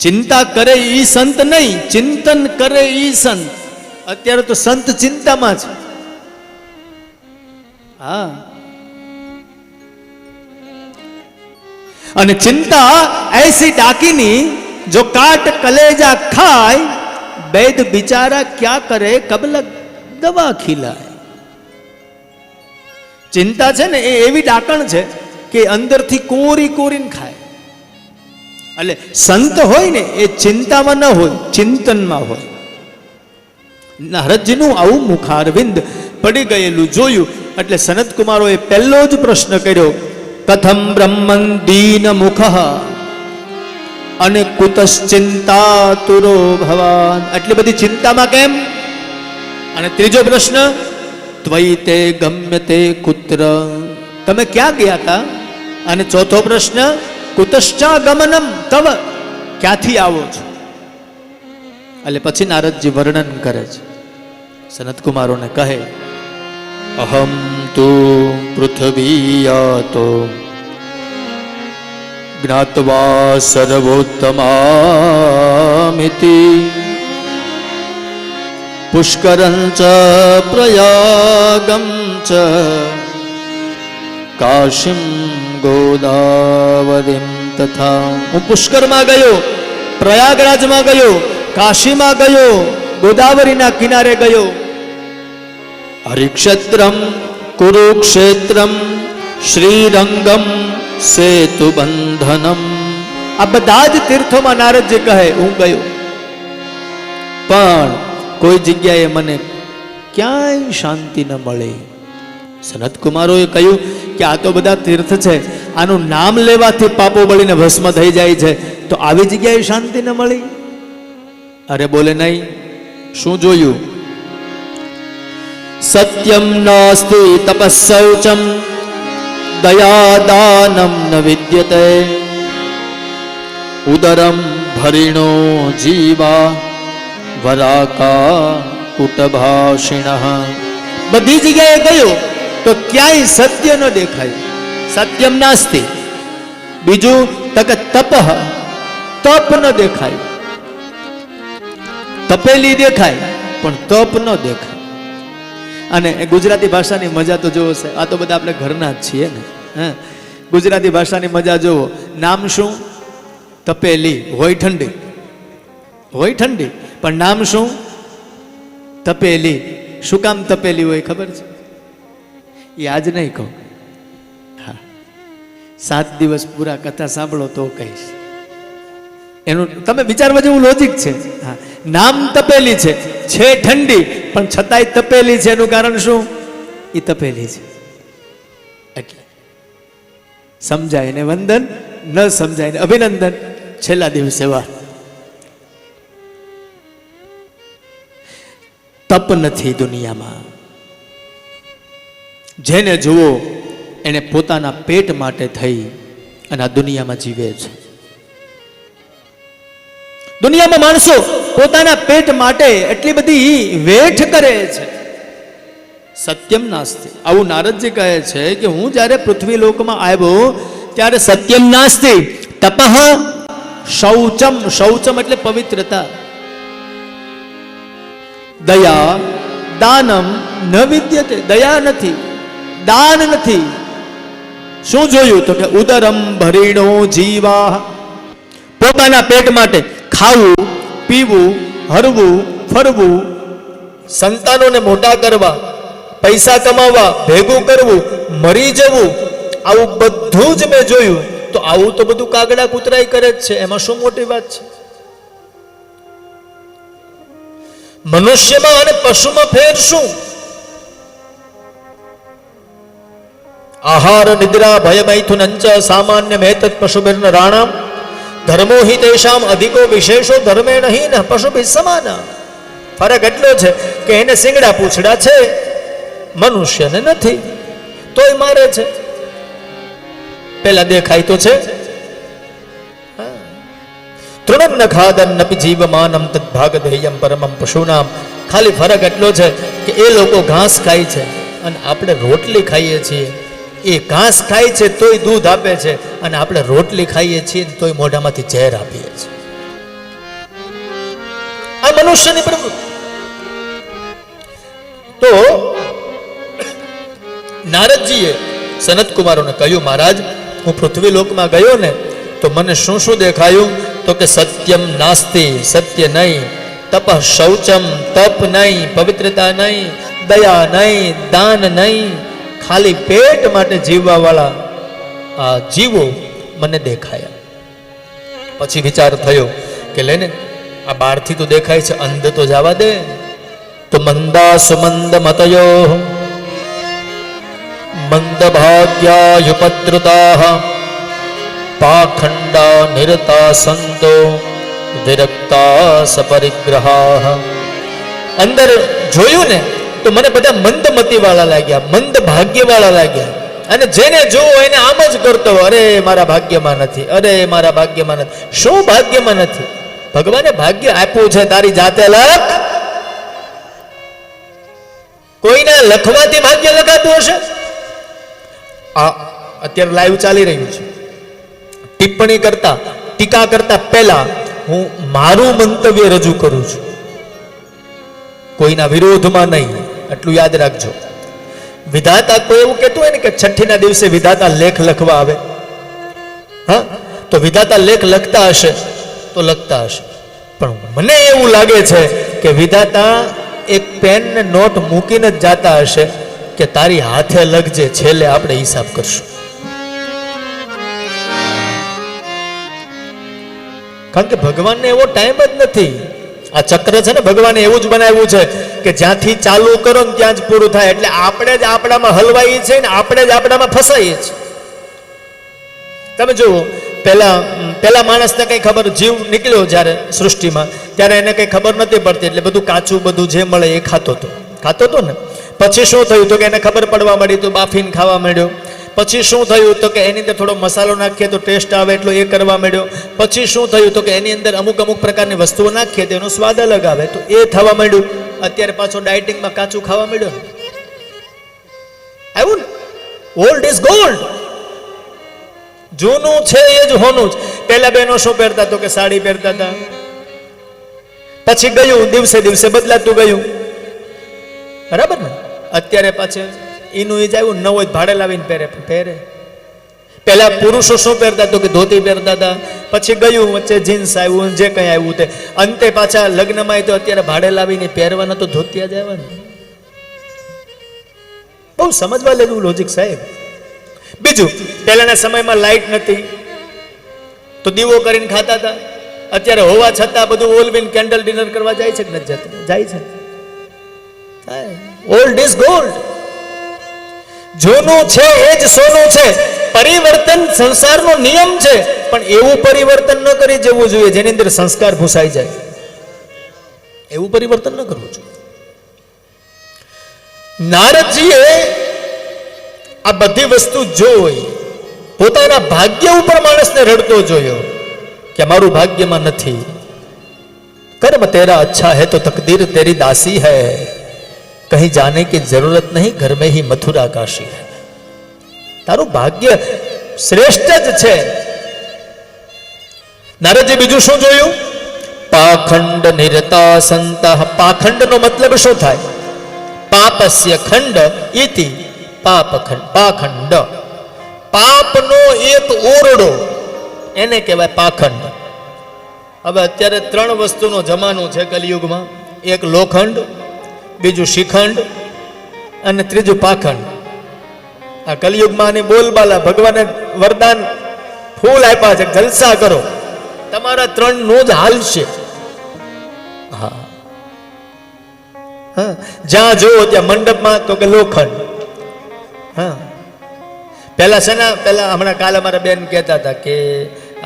ચિંતા કરે ઈ સંત નહીં, ચિંતન કરે ઈ સંત. અત્યારે તો સંત ચિંતામાં છે. હા, અને ચિંતા ऐसी डाकिनी जो काट कलेजा खाए, वैद बिचारा क्या करे कब लग दवा खिलाए. ચિંતા છે ને એ એવી ડાકણ છે કે અંદરથી કોરી કોરીને ખાય. એટલે સંત હોય ને એ ચિંતામાં ન હોય, ચિંતનમાં હોય. નારદજીનું આવું મુખારવિંદ પડી ગયેલું જોયું એટલે સનત કુમારોએ પહેલો જ પ્રશ્ન કર્યો, કથમ બ્રહ્મન દીન મુખ અને કુતશ્ચિંતાતુરો ભવાન. એટલી બધી ચિંતામાં કેમ? અને ત્રીજો પ્રશ્ન, ત્વયી તે ગમ્ય તે કુત્ર, તમે ક્યાં ગયા હતા? અને ચોથો પ્રશ્ન, કુતશ્ચા ગમનમ તવ, ક્યાંથી આવો છો? એટલે પછી નારદજી વર્ણન કરે છે. સનત કુમારોને કહે, અહમ તુ પૃથ્વીયાતો જ્ઞાત્વા સર્વોત્તમામિતિ પુષ્કરં ચ પ્રયાગં ચ કાશીમ ગોદાવરીમ તથા. હું પુષ્કરમાં ગયો, પ્રયાગરાજમાં ગયો, કાશીમાં ગયો, ગોદાવરીના કિનારે ગયો. હરિક્ષેત્રમ કુરુક્ષેત્રમ શ્રીરંગમ સેતુબંધનમ. આ બધા જ તીર્થોમાં નારદજી કહે હું ગયો, પણ કોઈ જગ્યાએ મને ક્યાંય શાંતિ ન મળે. સનત કુમારોએ કહ્યું કે આ તો બધા તીર્થ છે, આનું નામ લેવાથી પાપો બળીને ભસ્મ થઈ જાય છે, તો આવી જગ્યાએ શાંતિ ન મળી? અરે બોલે નહીં. શું જોયું? સત્યમ નાસ્તિ તપસ્સૌચમ દયાદાનમ ન વિદ્યતે ઉદરમ ભરિણો જીવા વરાકા કુટભાષિણ. બધી જગ્યાએ ગયો તો ક્યાંય સત્ય ન દેખાય. સત્યમ નાસ્તિ. બીજું તો કે તપઃ, તપ ન દેખાય. તપેલી દેખાય પણ તપ ન દેખાય. અને ગુજરાતી ભાષાની મજા તો જોવો છે, આ તો બધા આપણે ઘરના જ છીએ ને. હા, ગુજરાતી ભાષાની મજા જોવો. નામ શું? તપેલી. હોય ઠંડી, હોય ઠંડી, પણ નામ શું? તપેલી. શું કામ તપેલી હોય ખબર છે? એ આજ નહીં કહું. હા, 7 દિવસ પૂરા કથા સાંભળો તો કહીશ. એનું તમે વિચારવા જેવું લોજિક છે. હા, નામ તપેલી છે ઠંડી, પણ છતાંય તપેલી છે. એનું કારણ શું? એ તપેલી છે એટલે. સમજાય ને વંદન, ન સમજાય ને અભિનંદન. છેલ્લા દિવસે વાત. તપ નથી દુનિયામાં. જેને જુઓ એને પોતાના પેટ માટે થઈ અને આ દુનિયામાં જીવે છે. દુનિયામાં માણસો પોતાના પેટ માટે એટલી બધી વેઠ કરે છે. સત્યમ નાસ્તિ. આવું નારદજી કહે છે કે હું જ્યારે પૃથ્વી લોકમાં આવ્યો ત્યારે સત્યમ નાસ્તિ તપઃ શૌચમ. શૌચમ એટલે પવિત્રતા. દયા દાનમ ન વિદ્યતે. દયા નથી, દાન નથી. શું જોયું? તો કે ઉદરમ ભરીણો જીવા. પોતાના પેટ માટે ખાવું, પીવું, હરવું, ફરવું, સંતાનોને મોટા કરવા, પૈસા કમાવા, ભેગું કરવું, મરી જવું, આવું બધું જ મેં જોયું. તો આવું તો બધું કાગડા કૂતરાય કરે જ છે. એમાં શું મોટી વાત છે? મનુષ્યમાં અને પશુમાં ફેર શું? આહાર નિદ્રા ભય મૈથુનંચ સામાન્ય મેતત પશુભિર્ન રાણામ ધર્મો હિ તેષામ અધિકો વિશેષો ધર્મે નહીં પશુભિ સમાન. ફરક એટલો છે કે એને સિંગડા પૂંછડા છે, મનુષ્યને નથી, તોય મારે છે. પેલા દેખાય તો છે. તૃણમ ન ખાદન્નપી જીવમાનમ તદ્ભાગધેયમ પરમમ પશુનામ. ખાલી ફરક એટલો છે કે એ લોકો ઘાસ ખાય છે અને આપણે રોટલી ખાઈએ છીએ. એ ઘાસ ખાય છે તોય દૂધ આપે છે, અને આપણે રોટલી ખાઈએ છીએ તોય મોઢામાંથી ઝેર આપીએ છીએ. આ મનુષ્યની પ્રવૃત્તિ. તો નારદજીએ સનત કુમારોને કહ્યું, મહારાજ હું પૃથ્વી લોકમાં ગયો ને તો મને શું શું દેખાયું? તો કે સત્યમ નાસ્તિ, સત્ય નહીં. તપ શૌચમ, તપ નહીં, પવિત્રતા નહીં, દયા નહીં, દાન નહીં. ખાલી પેટ માટે જીવવા વાળા આ જીવો મને દેખાયા. પછી વિચાર થયો કે લેને આ બહારથી તો દેખાય છે, અંધ તો જવા દે. તો મંદા સુમંદ મતયો મંદ ભાગ્યાયુપદ્રુતા પાખંડા નિરતા સંતો વિરક્તા સપરિગ્રહા. અંદર જોયું ને તો મને બધા મંદમતી વાળા લાગ્યા, મંદ ભાગ્ય વાળા લાગ્યા. અને જેને જોવો એને આમ જ કરતો, અરે મારા ભાગ્યમાં નથી, અરે મારા ભાગ્યમાં નથી. શું ભાગ્યમાં નથી? ભગવાને ભાગ્ય આપ્યું છે, તારી જાતે લખ. કોઈના લખવાથી ભાગ્ય લખાતું હશે? આ અત્યારે લાઈવ ચાલી રહ્યું છે. ટિપ્પણી કરતા, ટીકા કરતા પહેલા હું મારું મંતવ્ય રજૂ કરું છું, કોઈના વિરોધમાં નહીં. એટલું યાદ રાખજો. વિધાતા કોઈ એવું કહેતું હોય ને કે છઠ્ઠીના દિવસે વિધાતા લેખ લખવા આવે, હા, તો વિધાતા લેખ લખતા હશે તો લખતા હશે. પણ મને એવું લાગે છે કે વિધાતા એક પેન ને નોટ મૂકીને જ જાતા હશે કે તારી હાથે લખજે, છેલ્લે આપણે હિસાબ કરશું. કારણ કે ભગવાનને એવો ટાઈમ જ નથી. આ ચક્ર છે ને, ભગવાને એવું જ બનાવ્યું છે કે જ્યાંથી ચાલુ કરો ને ત્યાં જ પૂરું થાય. એટલે આપણે જ આપણામાં હલવાઈએ છીએ ને આપણે જ આપણામાં ફસાઈએ છીએ. તમે જુઓ, પેલા માણસને કઈ ખબર, જીવ નીકળ્યો જ્યારે સૃષ્ટિમાં ત્યારે એને કઈ ખબર નથી પડતી, એટલે બધું કાચું બધું જે મળે એ ખાતો હતો ને. પછી શું થયું તો કે એને ખબર પડવા માંડી તો બાફીને ખાવા માંડ્યો. પછી શું થયું તો કે એની અંદર થોડો મસાલો નાખીએ તો ટેસ્ટ આવે એટલો એ કરવા માંડ્યો. પછી શું થયું તો કે એની અંદર અમુક પ્રકારની વસ્તુઓ નાખીએ તો એનો સ્વાદ અલગ આવે તો એ થવા માંડ્યું. અત્યારે પાછો ડાયટિંગમાં કાચું ખાવા માંડ્યો ને. આવ્યું ને, ઓલ્ડ ઇઝ ગોલ્ડ. જૂનું છે એ જ હોનું જ. પહેલા બહેનો શું પહેરતા તો કે સાડી પહેરતા હતા, પછી ગયું દિવસે દિવસે બદલાતું ગયું, બરાબર ને? અત્યારે પાછળ એનું એ જ આવ્યું, નવો જ ભાડે લાવીને પહેરે. પહેલા પુરુષો શું પહેરતા તો કે ધોતી પહેરતા હતા, પછી ગયું વચ્ચે જીન્સ આવ્યું, જે કંઈ આવ્યું તે અંતે પાછા લગ્નમાં તો અત્યારે ભાડે લાવીને પહેરવાના તો ધોતિયા જ આવ્યા ને. બહુ સમજવા લેવું લોજિક સાહેબ. બીજું, પહેલાના સમયમાં લાઈટ નથી તો દીવો કરીને ખાતા હતા. અત્યારે હોવા છતાં બધું ઓલવીન કેન્ડલ ડિનર કરવા જાય છે કે નથી જતું? જાય છે. Old is gold. જૂનું છે એ જ સોનું છે. પરિવર્તન સંસારનો નિયમ છે, પણ એવું પરિવર્તન ન કરી જવું જોઈએ જેની અંદર સંસ્કાર ભૂસાઈ જાય. એવું પરિવર્તન ન કરવું જોઈએ. નારદજીએ આ બધી વસ્તુ જોઈ, પોતાના ભાગ્ય ઉપર માણસને રડતો જોયો કે મારું ભાગ્યમાં નથી. કર્મ તેરા અચ્છા હૈ તો તકદીર તેરી દાસી હૈ, કहीं जाने की जरूरत नहीं, घर में ही मथुरा काशी है. તારું ભાગ્ય શ્રેષ્ઠ જ છે. નારદજી બીજું શું જોયું? પાખંડ નિરતા સંત. પાખંડનો મતલબ શું થાય? પાપસ્ય ખંડ ઇતિ પાપખંડ. પાખંડ પાપનો એક ઓરડો, એને કહેવાય પાખંડ. હવે અત્યારે 3 વસ્તુનો જમાનો છે કલિયુગમાં. એક લોખંડ, બીજું શિખંડ અને ત્રીજું પાખંડ. આ કલિયુગમાં આની બોલબાલા, ભગવાને વરદાન ફૂલ આપ્યા છે, જલસા કરો, તમારા 3 નું જ હાલશે. હા, જ્યાં જો ત્યાં મંડપમાં તો કે લોખંડ. હા, પહેલા હમણાં કાલે અમારા બેન કહેતા હતા કે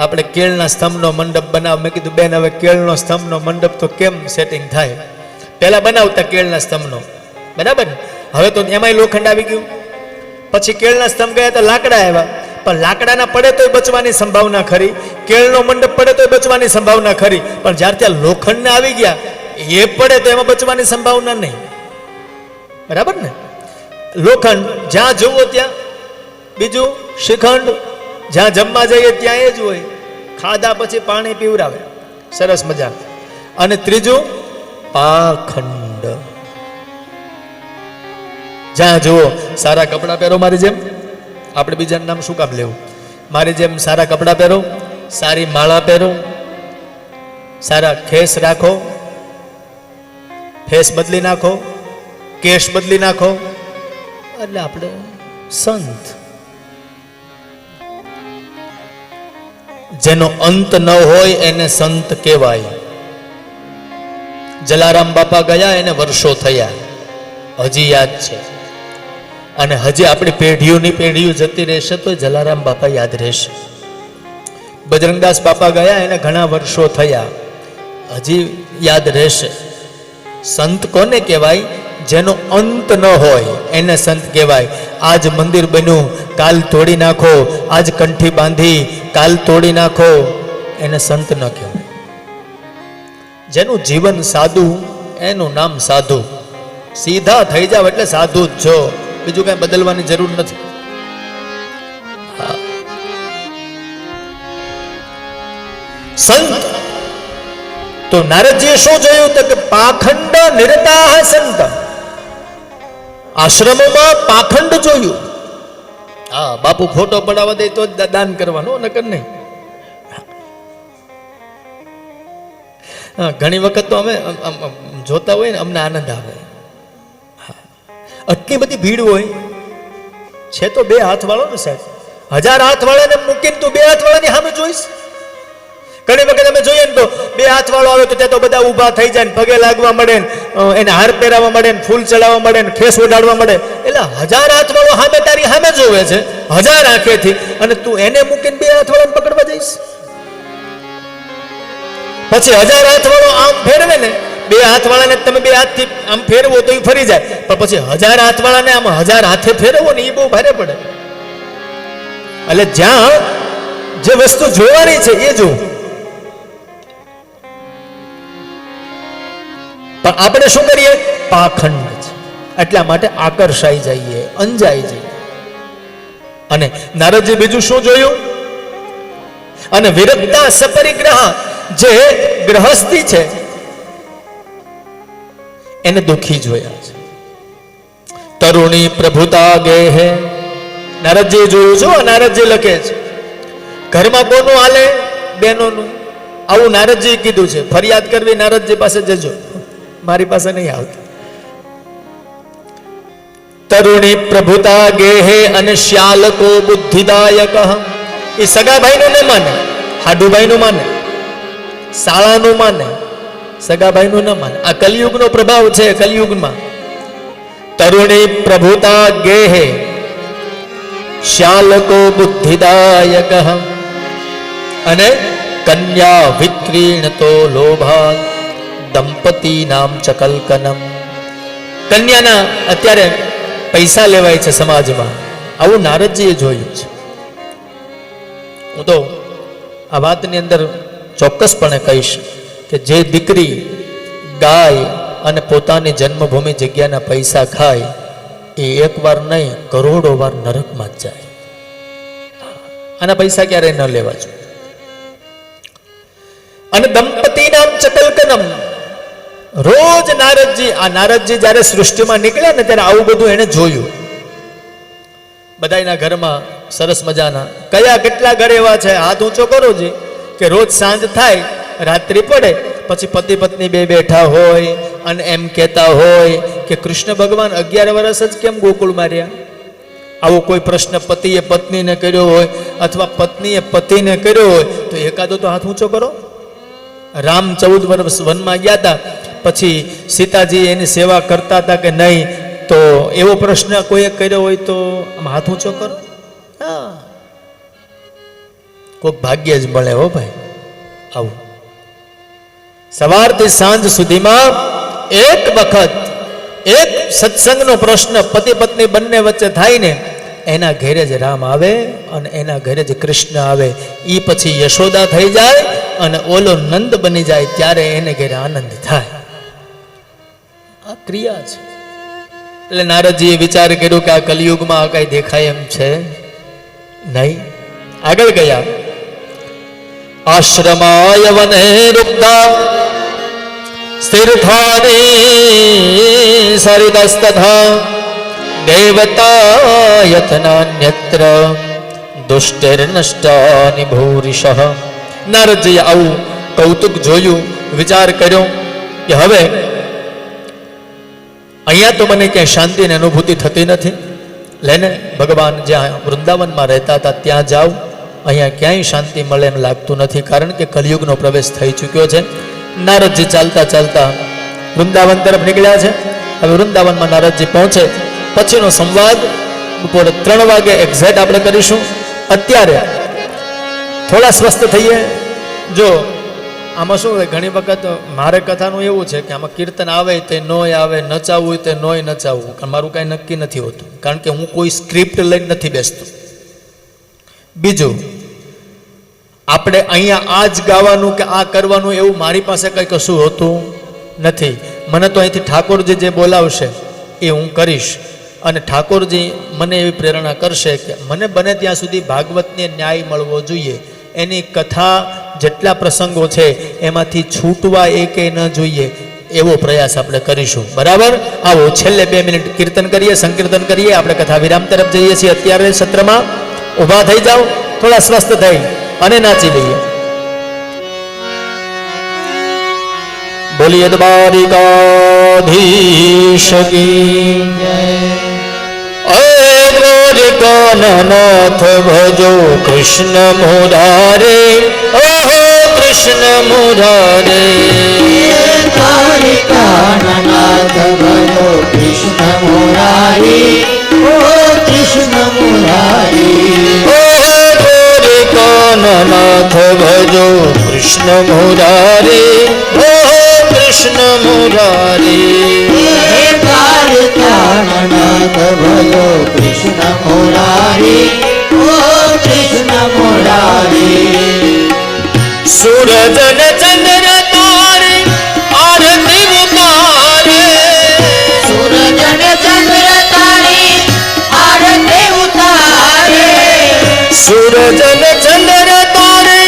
આપણે કેળના સ્તંભનો મંડપ બનાવ. મેં કીધું બેન, હવે કેળનો સ્તંભનો મંડપ તો કેમ સેટિંગ થાય? પહેલા બનાવતા કેળના સ્તંભનો, બરાબર. હવે તો એમાંય લોખંડ આવી ગયું. પછી કેળના સ્તંભ ગયા તો લાકડા આવ્યા, પણ લાકડાના પડે તોય બચવાની સંભાવના ખરી, કેળનો મંડપ પડે તોય બચવાની સંભાવના ખરી. પણ જ્યારે ત્યાં લોખંડના આવી ગયા, એ પડે તો એમાં બચવાની સંભાવના નહીં, બરાબર ને? લોખંડ જ્યાં જુઓ ત્યાં. બીજું શિખંડ, જ્યાં જમવા જઈએ ત્યાં એ જ હોય, ખાધા પછી પાણી પીવરાવે, સરસ મજા. અને ત્રીજું પાખંડ, જ્યાં જુઓ સારા કપડાં પહેરો, મારી જેમ. આપણે બીજાનું નામ શું કામ લેવું? મારી જેમ સારા કપડાં પહેરો, સારી માળા પહેરો, સારા ખેસ રાખો, ફેસ બદલી નાખો, કેશ બદલી નાખો, એટલે આપણે સંત. જેનો અંત ન હોય એને સંત કહેવાય. જલારામ બાપા ગયા એને વર્ષો થયા, હજી યાદ છે. અને હજી આપણી પેઢીઓની પેઢીઓ જતી રહેશે તો જલારામ બાપા યાદ રહેશે. બજરંગદાસ બાપા ગયા એને ઘણા વર્ષો થયા, હજી યાદ રહેશે. સંત કોને કહેવાય? જેનો અંત ન હોય એને સંત કહેવાય. આજ મંદિર બન્યું, કાલ તોડી નાખો, આજ કંઠી બાંધી, કાલ તોડી નાખો, એને સંત ન કહેવાય. જેનું જીવન સાદું એનું નામ સાધુ. સીધા થઈ જાવ એટલે સાધુ જ છો, બીજું કઈ બદલવાની જરૂર નથી. સંત તો નારદજીએ શું જોયું? તો કે પાખંડ નિરતા સંત. આશ્રમોમાં પાખંડ જોયું. હા, બાપુ ફોટો પડાવવા દે તો જ દાન કરવાનો, નકર નહીં. ઘણી વખત તો અમે જોતા હોય ને, અમને આનંદ આવે. આટલી બધી ભીડ હોય છે તો 2 હાથ વાળો ને સાહેબ, 1000 હાથ વાળાને મૂકીને તું 2 હાથ વાળાની સામે જોઈશ. ઘણી વખત અમે જોઈએ ને તો 2 હાથ વાળો આવે તો ત્યાં તો બધા ઊભા થઈ જાય, પગે લાગવા મળે, એને હાર પહેરાવવા મળે, ફૂલ ચડાવવા મળે, ખેસ ઉડાડવા મળે. એટલે 1000 હાથ વાળો સામે તારી સામે જોવે છે 1000 આંખેથી, અને તું એને મૂકીને 2 હાથ વાળાને પકડવા જઈશ. પછી 1000 હાથ વાળો આમ ફેરવે ને, 2 હાથ વાળાને તમે 2 હાથથી આમ ફેરવો તો એ ફરી જાય, પણ પછી 1000 હાથ વાળાને આમ 1000 હાથે ફેરવો ને એ બહુ ભારે પડે. એટલે જ્યાં જે વસ્તુ જોવાની છે એ જોવું. પણ આપણે શું કરીએ? પાખંડ છે, એટલા માટે આકર્ષાઈ જઈએ, અંજાઈ જઈએ. અને નારદજી બીજું શું જોયું? અને વિરક્તા સપરિગ્રહ, જે ગ્રહસ્થી છે એને દુખી જોયા છે. તરુણી પ્રભુતા ગેહે, નારદજી જોયું છો, નારદજી લખે છે ઘરમાં કોનું હાલે? બહેનોનું. આવું નારદજી કીધું છે. ફરિયાદ કરવી નારદજી પાસે જજો, મારી પાસે નહીં આવતી. તરુણી પ્રભુતા ગેહે અને શ્યાલકો બુદ્ધિદાયક, એ સગાભાઈનું ન માને, હાડુભાઈનું માને, શાળાનું માને, સગાભાઈનું ન માને. આ કલિયુગનો પ્રભાવ છે. કલિયુગમાં તરુણી પ્રભુતા ગેહે શ્યાલકો બુદ્ધિદાયક અને કન્યા વિક્રીણતો લોભા દંપતી નામ ચકલકનમ. કન્યાના અત્યારે પૈસા લેવાય છે સમાજમાં, આવું નારદજીએ જોયું છે. હું તો આ વાતની અંદર ચોક્કસપણે કહીશ કે જે દીકરી ગાય અને પોતાની જન્મભૂમિ જગ્યાના પૈસા ખાય એ એક વાર નહીં, કરોડો વાર નરકમાં જ જાય. આના પૈસા ક્યારેય ન લેવા જોઈએ. અને દંપતી નામ ચકલકનમ, રોજ નારદજી જ્યારે સૃષ્ટિમાં નીકળ્યા ને ત્યારે આવું બધું એને જોયું. બધાના ઘરમાં સરસ મજાના, કયા કેટલા ઘર એવા છે, હાથ ઊંચો કરો જી, કે રોજ સાંજ થાય, રાત્રિ પડે પછી પતિ પત્ની બે બેઠા હોય અને એમ કહેતા હોય કે કૃષ્ણ ભગવાન 11 વર્ષ જ કેમ ગોકુળમાં રહ્યા? આવો કોઈ પ્રશ્ન પતિએ પત્નીને કર્યો હોય અથવા પત્નીએ પતિને કર્યો હોય તો એકાદો તો હાથ ઊંચો કરો. રામ 14 વર્ષ વનમાં ગયા હતા, પછી સીતાજી એની સેવા કરતા હતા કે નહીં, તો એવો પ્રશ્ન કોઈએ કર્યો હોય તો હાથ ઊંચો કરો. હા, કોઈ ભાગ્ય જ મળે હો ભાઈ આવું. સવારથી સાંજ સુધીમાં એક વખત એક સત્સંગનો પ્રશ્ન પતિ પત્ની બંને વચ્ચે થાય ને, એના ઘેરે જ રામ આવે અને એના ઘરે જ કૃષ્ણ આવે. એ પછી યશોદા થઈ જાય અને ઓલો નંદ બની જાય, ત્યારે એને ઘેરે આનંદ થાય. આ ક્રિયા છે. એટલે નારદજીએ વિચાર કર્યો કે આ કલિયુગમાં આ કઈ દેખાય એમ છે નહીં. આગળ ગયા. આશ્રમાય વને રૂક્તા સ્થિરથાની સરિતસ્તથા દેવતાયતનાન્યત્ર દુષ્ટિર્નષ્ટાનિ ભૂરિશઃ. નારદજીએ આવું કૌતુક જોયું, વિચાર કર્યો કે હવે અહીંયા તો મને ક્યાંય શાંતિની અનુભૂતિ થતી નથી, લેને ભગવાન જ્યાં વૃંદાવનમાં રહેતા હતા ત્યાં જાઓ, અહીંયા ક્યાંય શાંતિ મળે એમ લાગતું નથી, કારણ કે કલિયુગનો પ્રવેશ થઈ ચૂક્યો છે. નારદજી ચાલતા ચાલતા વૃંદાવન તરફ નીકળ્યા છે. હવે વૃંદાવનમાં નારદજી પહોંચે પછીનો સંવાદ બપોરે 3 વાગે એક્ઝેક્ટ આપણે કરીશું. અત્યારે થોડા સ્વસ્થ થઈએ. જો આમાં શું હોય, ઘણી વખત મારે કથાનું એવું છે કે આમાં કીર્તન આવે તે નોય આવે, નચાવવું હોય તે નોય નચાવવું, મારું કાંઈ નક્કી નથી હોતું, કારણ કે હું કોઈ સ્ક્રિપ્ટ લઈને નથી બેસતો. બીજું, આપણે અહીંયા આ જ ગાવાનું કે આ કરવાનું એવું મારી પાસે કંઈ કશું હોતું નથી. મને તો અહીંથી ઠાકોરજી જે બોલાવશે એ હું કરીશ, અને ઠાકોરજી મને એવી પ્રેરણા કરશે કે મને બને ત્યાં સુધી ભાગવતને ન્યાય મળવો જોઈએ. એની કથા જેટલા પ્રસંગો છે એમાંથી છૂટવા એકે ન જોઈએ, એવો પ્રયાસ આપણે કરીશું. બરાબર? આવો છેલ્લે 2 મિનિટ કીર્તન કરીએ, સંકીર્તન કરીએ, આપણે કથા વિરામ તરફ જઈએ છીએ. અત્યારે સત્રમાં ઊભા થઈ જાઓ, થોડા સ્વસ્થ થઈ અને નાચી લઈએ. બોલીએ દ્વારિકાધીશ કી જય. કાનનાથ ભજો કૃષ્ણ મુરારે, ઓહો કૃષ્ણ મુરારે. કાનનાથ ભજો કૃષ્ણ મુરારી, ઓ કૃષ્ણ મુરારી. કાનનાથ ભજો કૃષ્ણ મુરારે, ઓહો કૃષ્ણ મુરારે. કાનનાથ ભજો કૃષ્ણ મુરારી, ઓ કૃષ્ણ મુરારી. સૂરજ ને ચંદ્ર તારે આરતી ઉતારે, સૂરજ ને ચંદ્ર તારી આરતી ઉતારે. સૂરજ ને ચંદ્ર તારે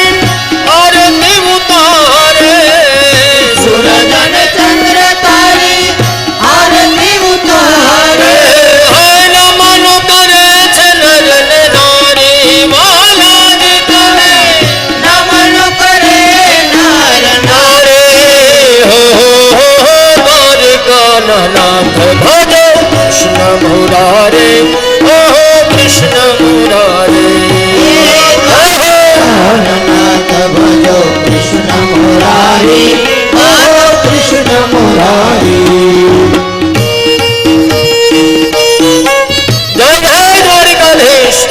નાથ ભજો કૃષ્ણ મુરારે ઓ કૃષ્ણ મુરારે નાથ ભજો કૃષ્ણ મુરારે ઓ કૃષ્ણ મુરારે જય જય દ્વારિકાધીશ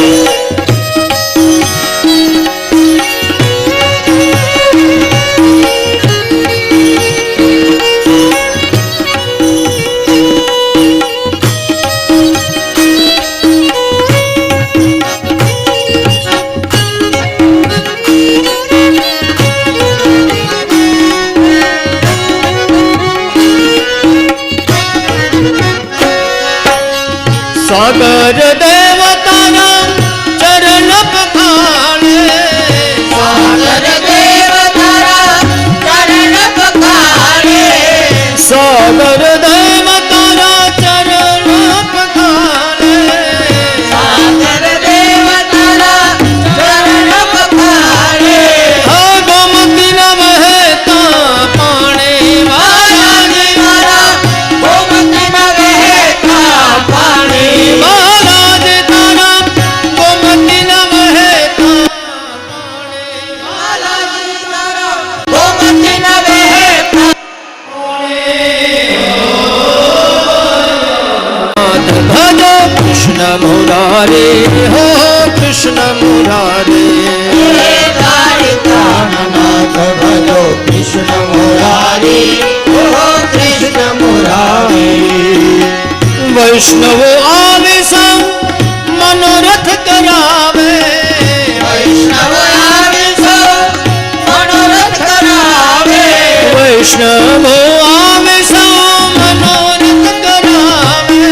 સાગર દેવતાના ચરણ પખાણે સાગર દેવતાના ચરણ પખાણે સાગર દેવતાના ચરણ પખાણે સાગર દેવતાના ચરણ પખાણે હા ગોમતીના વહેતા પાણી વાલાજી મારા ગોમતીના વહેતા પાણી મહારાજ તારા ગોમતીના વહેતા પાણી મહારાજ તારા ગોમતીના વહેતા ભજો કૃષ્ણ મુરારે હો કૃષ્ણ મુરારે નાથ ભજો કૃષ્ણ મુરારે હો કૃષ્ણ મુરારે વૈષ્ણવો આવે સૌ મનોરથ કરાવે વૈષ્ણવો આવે સૌ મનોરથ કરાવે વૈષ્ણવો આવે સૌ મનોરથ કરાવે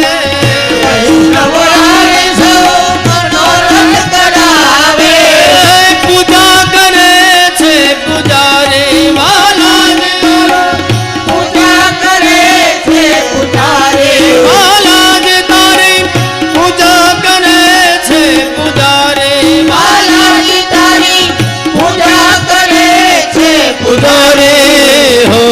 વૈષ્ણવો આવે સૌ મનોરથ કરાવે પૂજા કરે છે પૂજારી વાલાજી પૂજા કરે છે પૂજારી વાલાજી તારી પૂજા કરે છે પૂજારી વાલાજી તારી પૂજા કરે છે પૂજારી હો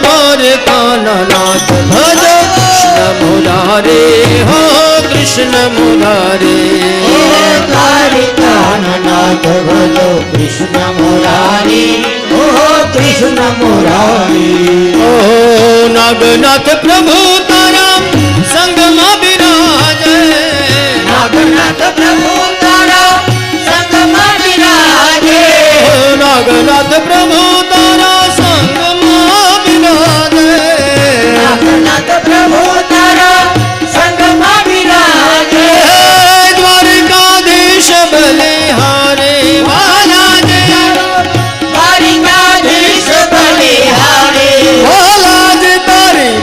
દ્વારકાના નાથ ભજો કૃષ્ણ મુરારે હો કૃષ્ણ મુરારે દ્વારકાના નાથ ભજો કૃષ્ણ મુરારે હો કૃષ્ણ મુરારે ઓ નાગનાથ પ્રભુ તારા સંગમાં બિરાજે નાગનાથ પ્રભુ તારા સંગમાં બિરાજે નાગનાથ પ્રભુ તારા સંગમાં બિરાજે નાગનાથ પ્રભુ તારા સંગમાં બિરાજે દ્વારકાધીશ બલિહારે વાલાજે દ્વારકાધીશ બલિહારે વાલાજ તારી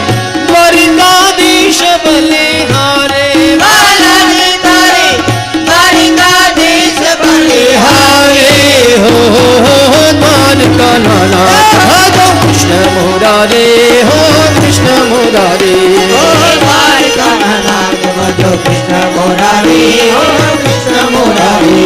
દ્વારકાધીશ બલિહારે વાલાજ તારી દ્વારકાધીશ બલિહારે હો દ્વારકાના નાથ ભજો કૃષ્ણ મુરારે હો કૃષ્ણ મુરારે દ્વારકાના નાથ ભજો કૃષ્ણ મુરારે હો કૃષ્ણ મુરારે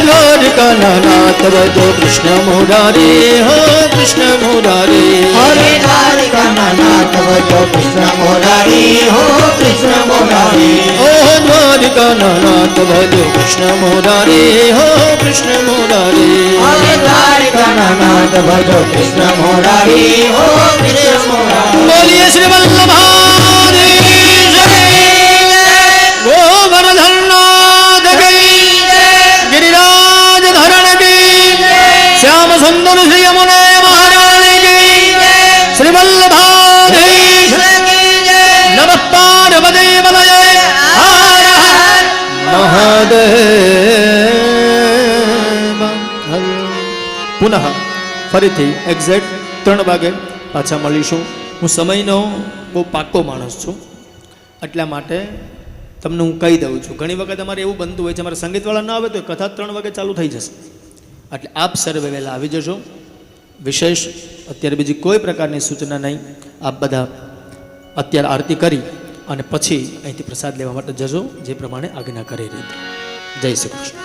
દ્વારકાના નાથ ભજો કૃષ્ણ મુરારે હો કૃષ્ણ મુરારે હરે દ્વારકાના નાથ ભજો કૃષ્ણ મુરારે હો કૃષ્ણ મુરારે ઓ દ્વારકાના નાથ ભજો કૃષ્ણ મુરારે હો કૃષ્ણ મુરારે હરે દ્વારકાના નાથ ભજો કૃષ્ણ મુરારે હો કૃષ્ણ મુરારે બોલીએ શ્રી વલ્લભાધીશ ગોવર્ધનનાથ કી गिरिराज धरण की श्याम सुंदर श्री यमुने महारानी की श्री वल्लभाधीश नमः पार्वती पतये हर हर महादेव પુનઃ ફરીથી એક્ઝેક્ટ 3 વાગે પાછા મળીશું. હું સમયનો બહુ પાક્કો માણસ છું, એટલા માટે તમને હું કહી દઉં છું. ઘણી વખત અમારે એવું બનતું હોય છે, અમારે સંગીતવાળા ના આવે તો કથા 3 વાગે ચાલુ થઈ જશે, એટલે આપ સર્વે વહેલા આવી જજો. વિશેષ અત્યારે બીજી કોઈ પ્રકારની સૂચના નહીં. આપ બધા અત્યારે આરતી કરી અને પછી અહીંથી પ્રસાદ લેવા માટે જજો, જે પ્રમાણે આજ્ઞા કરી રીતે. જય શ્રી કૃષ્ણ.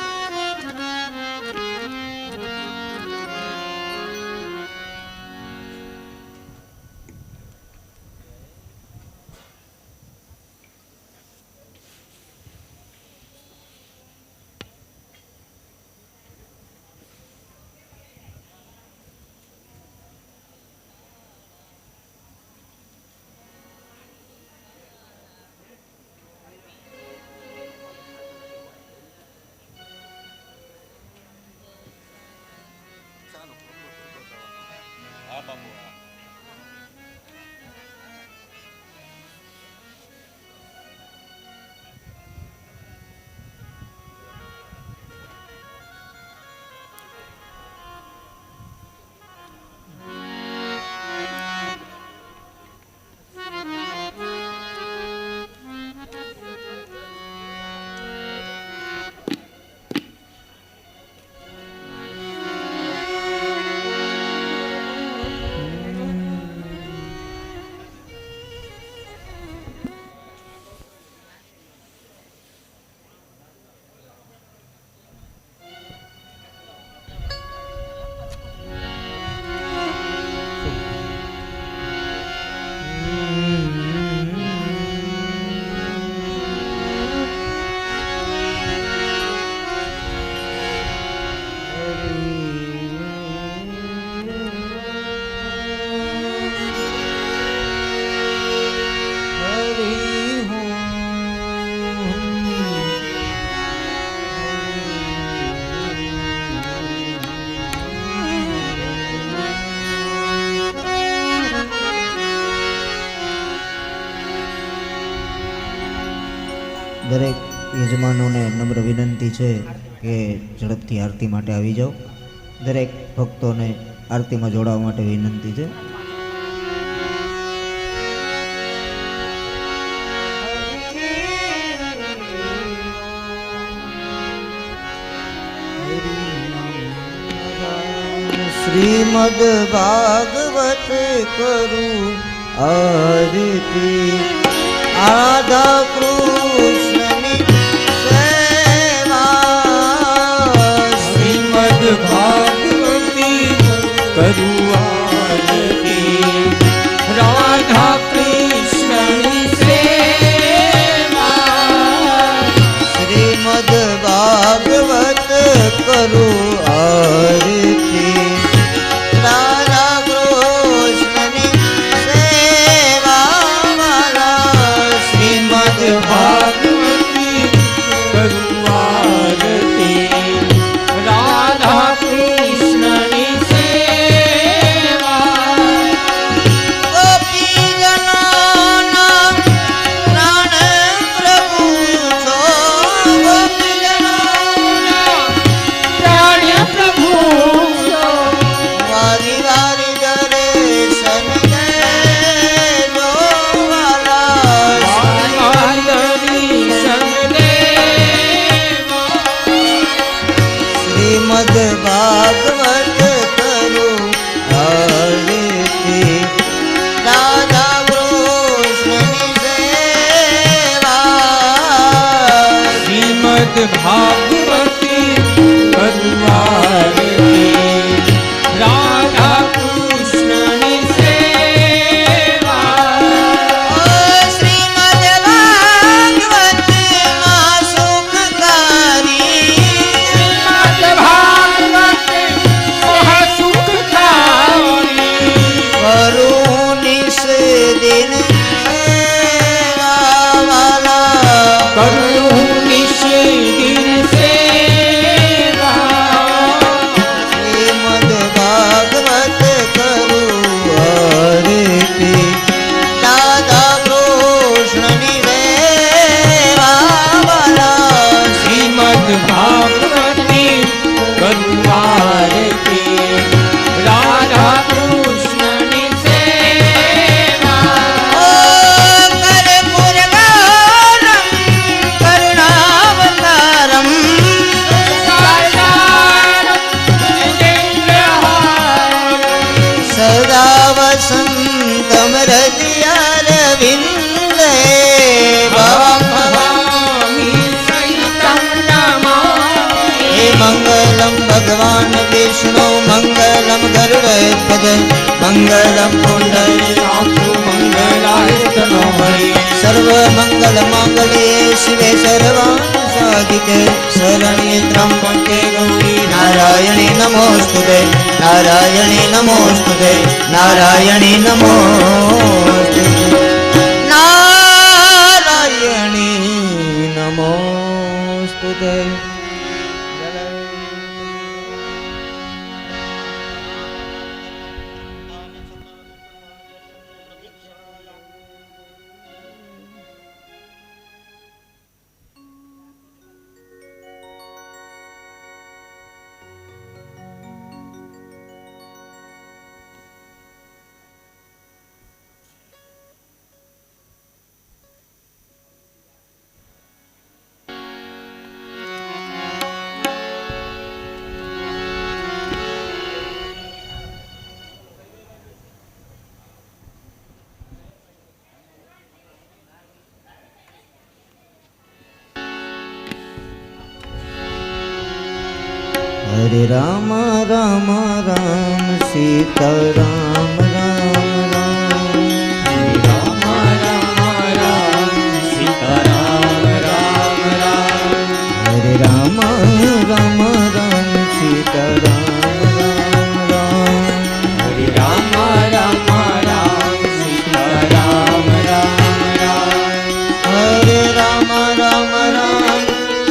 દરેક યજમાનોને નમ્ર વિનંતી છે કે ઝડપથી આરતી માટે આવી જાઓ. દરેક ભક્તોને આરતીમાં જોડાવા માટે વિનંતી છે. શ્રીમદ ભાગવત કરું આરતી આધા કૃષ્ણની સેવા. શ્રીમદ ભાગવતી કરું આરતી રાધા કૃષ્ણની સેવા. શ્રીમદ ભાગવત કરું આરતી રાધા કૃષ્ણની સેવા. શ્રીમદ ભાગવતી કરું આરતી રાધા કૃષ્ણની સેવા. ગોપીજનોના પ્રાણ પ્રભુ છો. ગોપીજનોના પ્રાણ પ્રભુ છો. વારી વારી દર્શન દેજો વાલા. શ્રીમદ ભાગવત કરું આરતી રાધા કૃષ્ણની સેવા. શ્રીમદ ભાગવતી કરું આરતી રાધા કૃષ્ણની સેવા. શ્રીમદ ભાગવતમાં સુખકારી. શ્રીમદ ભાગવતમાં સુખકારી. કરું નિશ દિન સેવા વાલા. કરું નિશ દિન સેવા. શ્રીમદ ભાગવત કરું આરતી રાધા કૃષ્ણની સેવા વાલા. શ્રીમદ ભાગવતી કરું આરતી રાધા કૃષ્ણની સેવા. કર્પૂરગૌરમ કરુણાવતારમ. સદા વસંતમ હૃદયારવિંદે ભવં ભવામી સહિતં નમામિ. હે મંગલમ ભગવાન વિષ્ણુ મંગલમ ગરુડધ્વજ મંગલમ પુંડરીકાક્ષ મંગલાયતનો હરિ. સર્વમંગલ માંગલ્યે શિવે સર્વાર્થ સાધિકે શરણ્યે ત્ર્યંબકે ગૌરી નારાયણી નમોસ્તુતે. નારાયણી નમોસ્તુતે. નારાયણી નમોસ્તુતે. નારાયણી નમોસ્તુતે. હરે રામ રામ રામ સીતા રામ રામ રામ. હરે રામ રામ રામ સીતા રામ રામ રામ. હરે રામ રામ રામ સીતા રામ રામ રામ. હરે રામ રામ રામ સીતા રામ રામ રામ. હરે રામ રામ રામ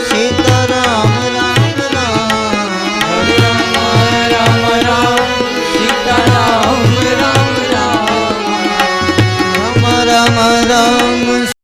સીતા રામ રામ રામ. હરે રામ રામ રામ સીતા રામ રામ રામ. રામ રામ રામ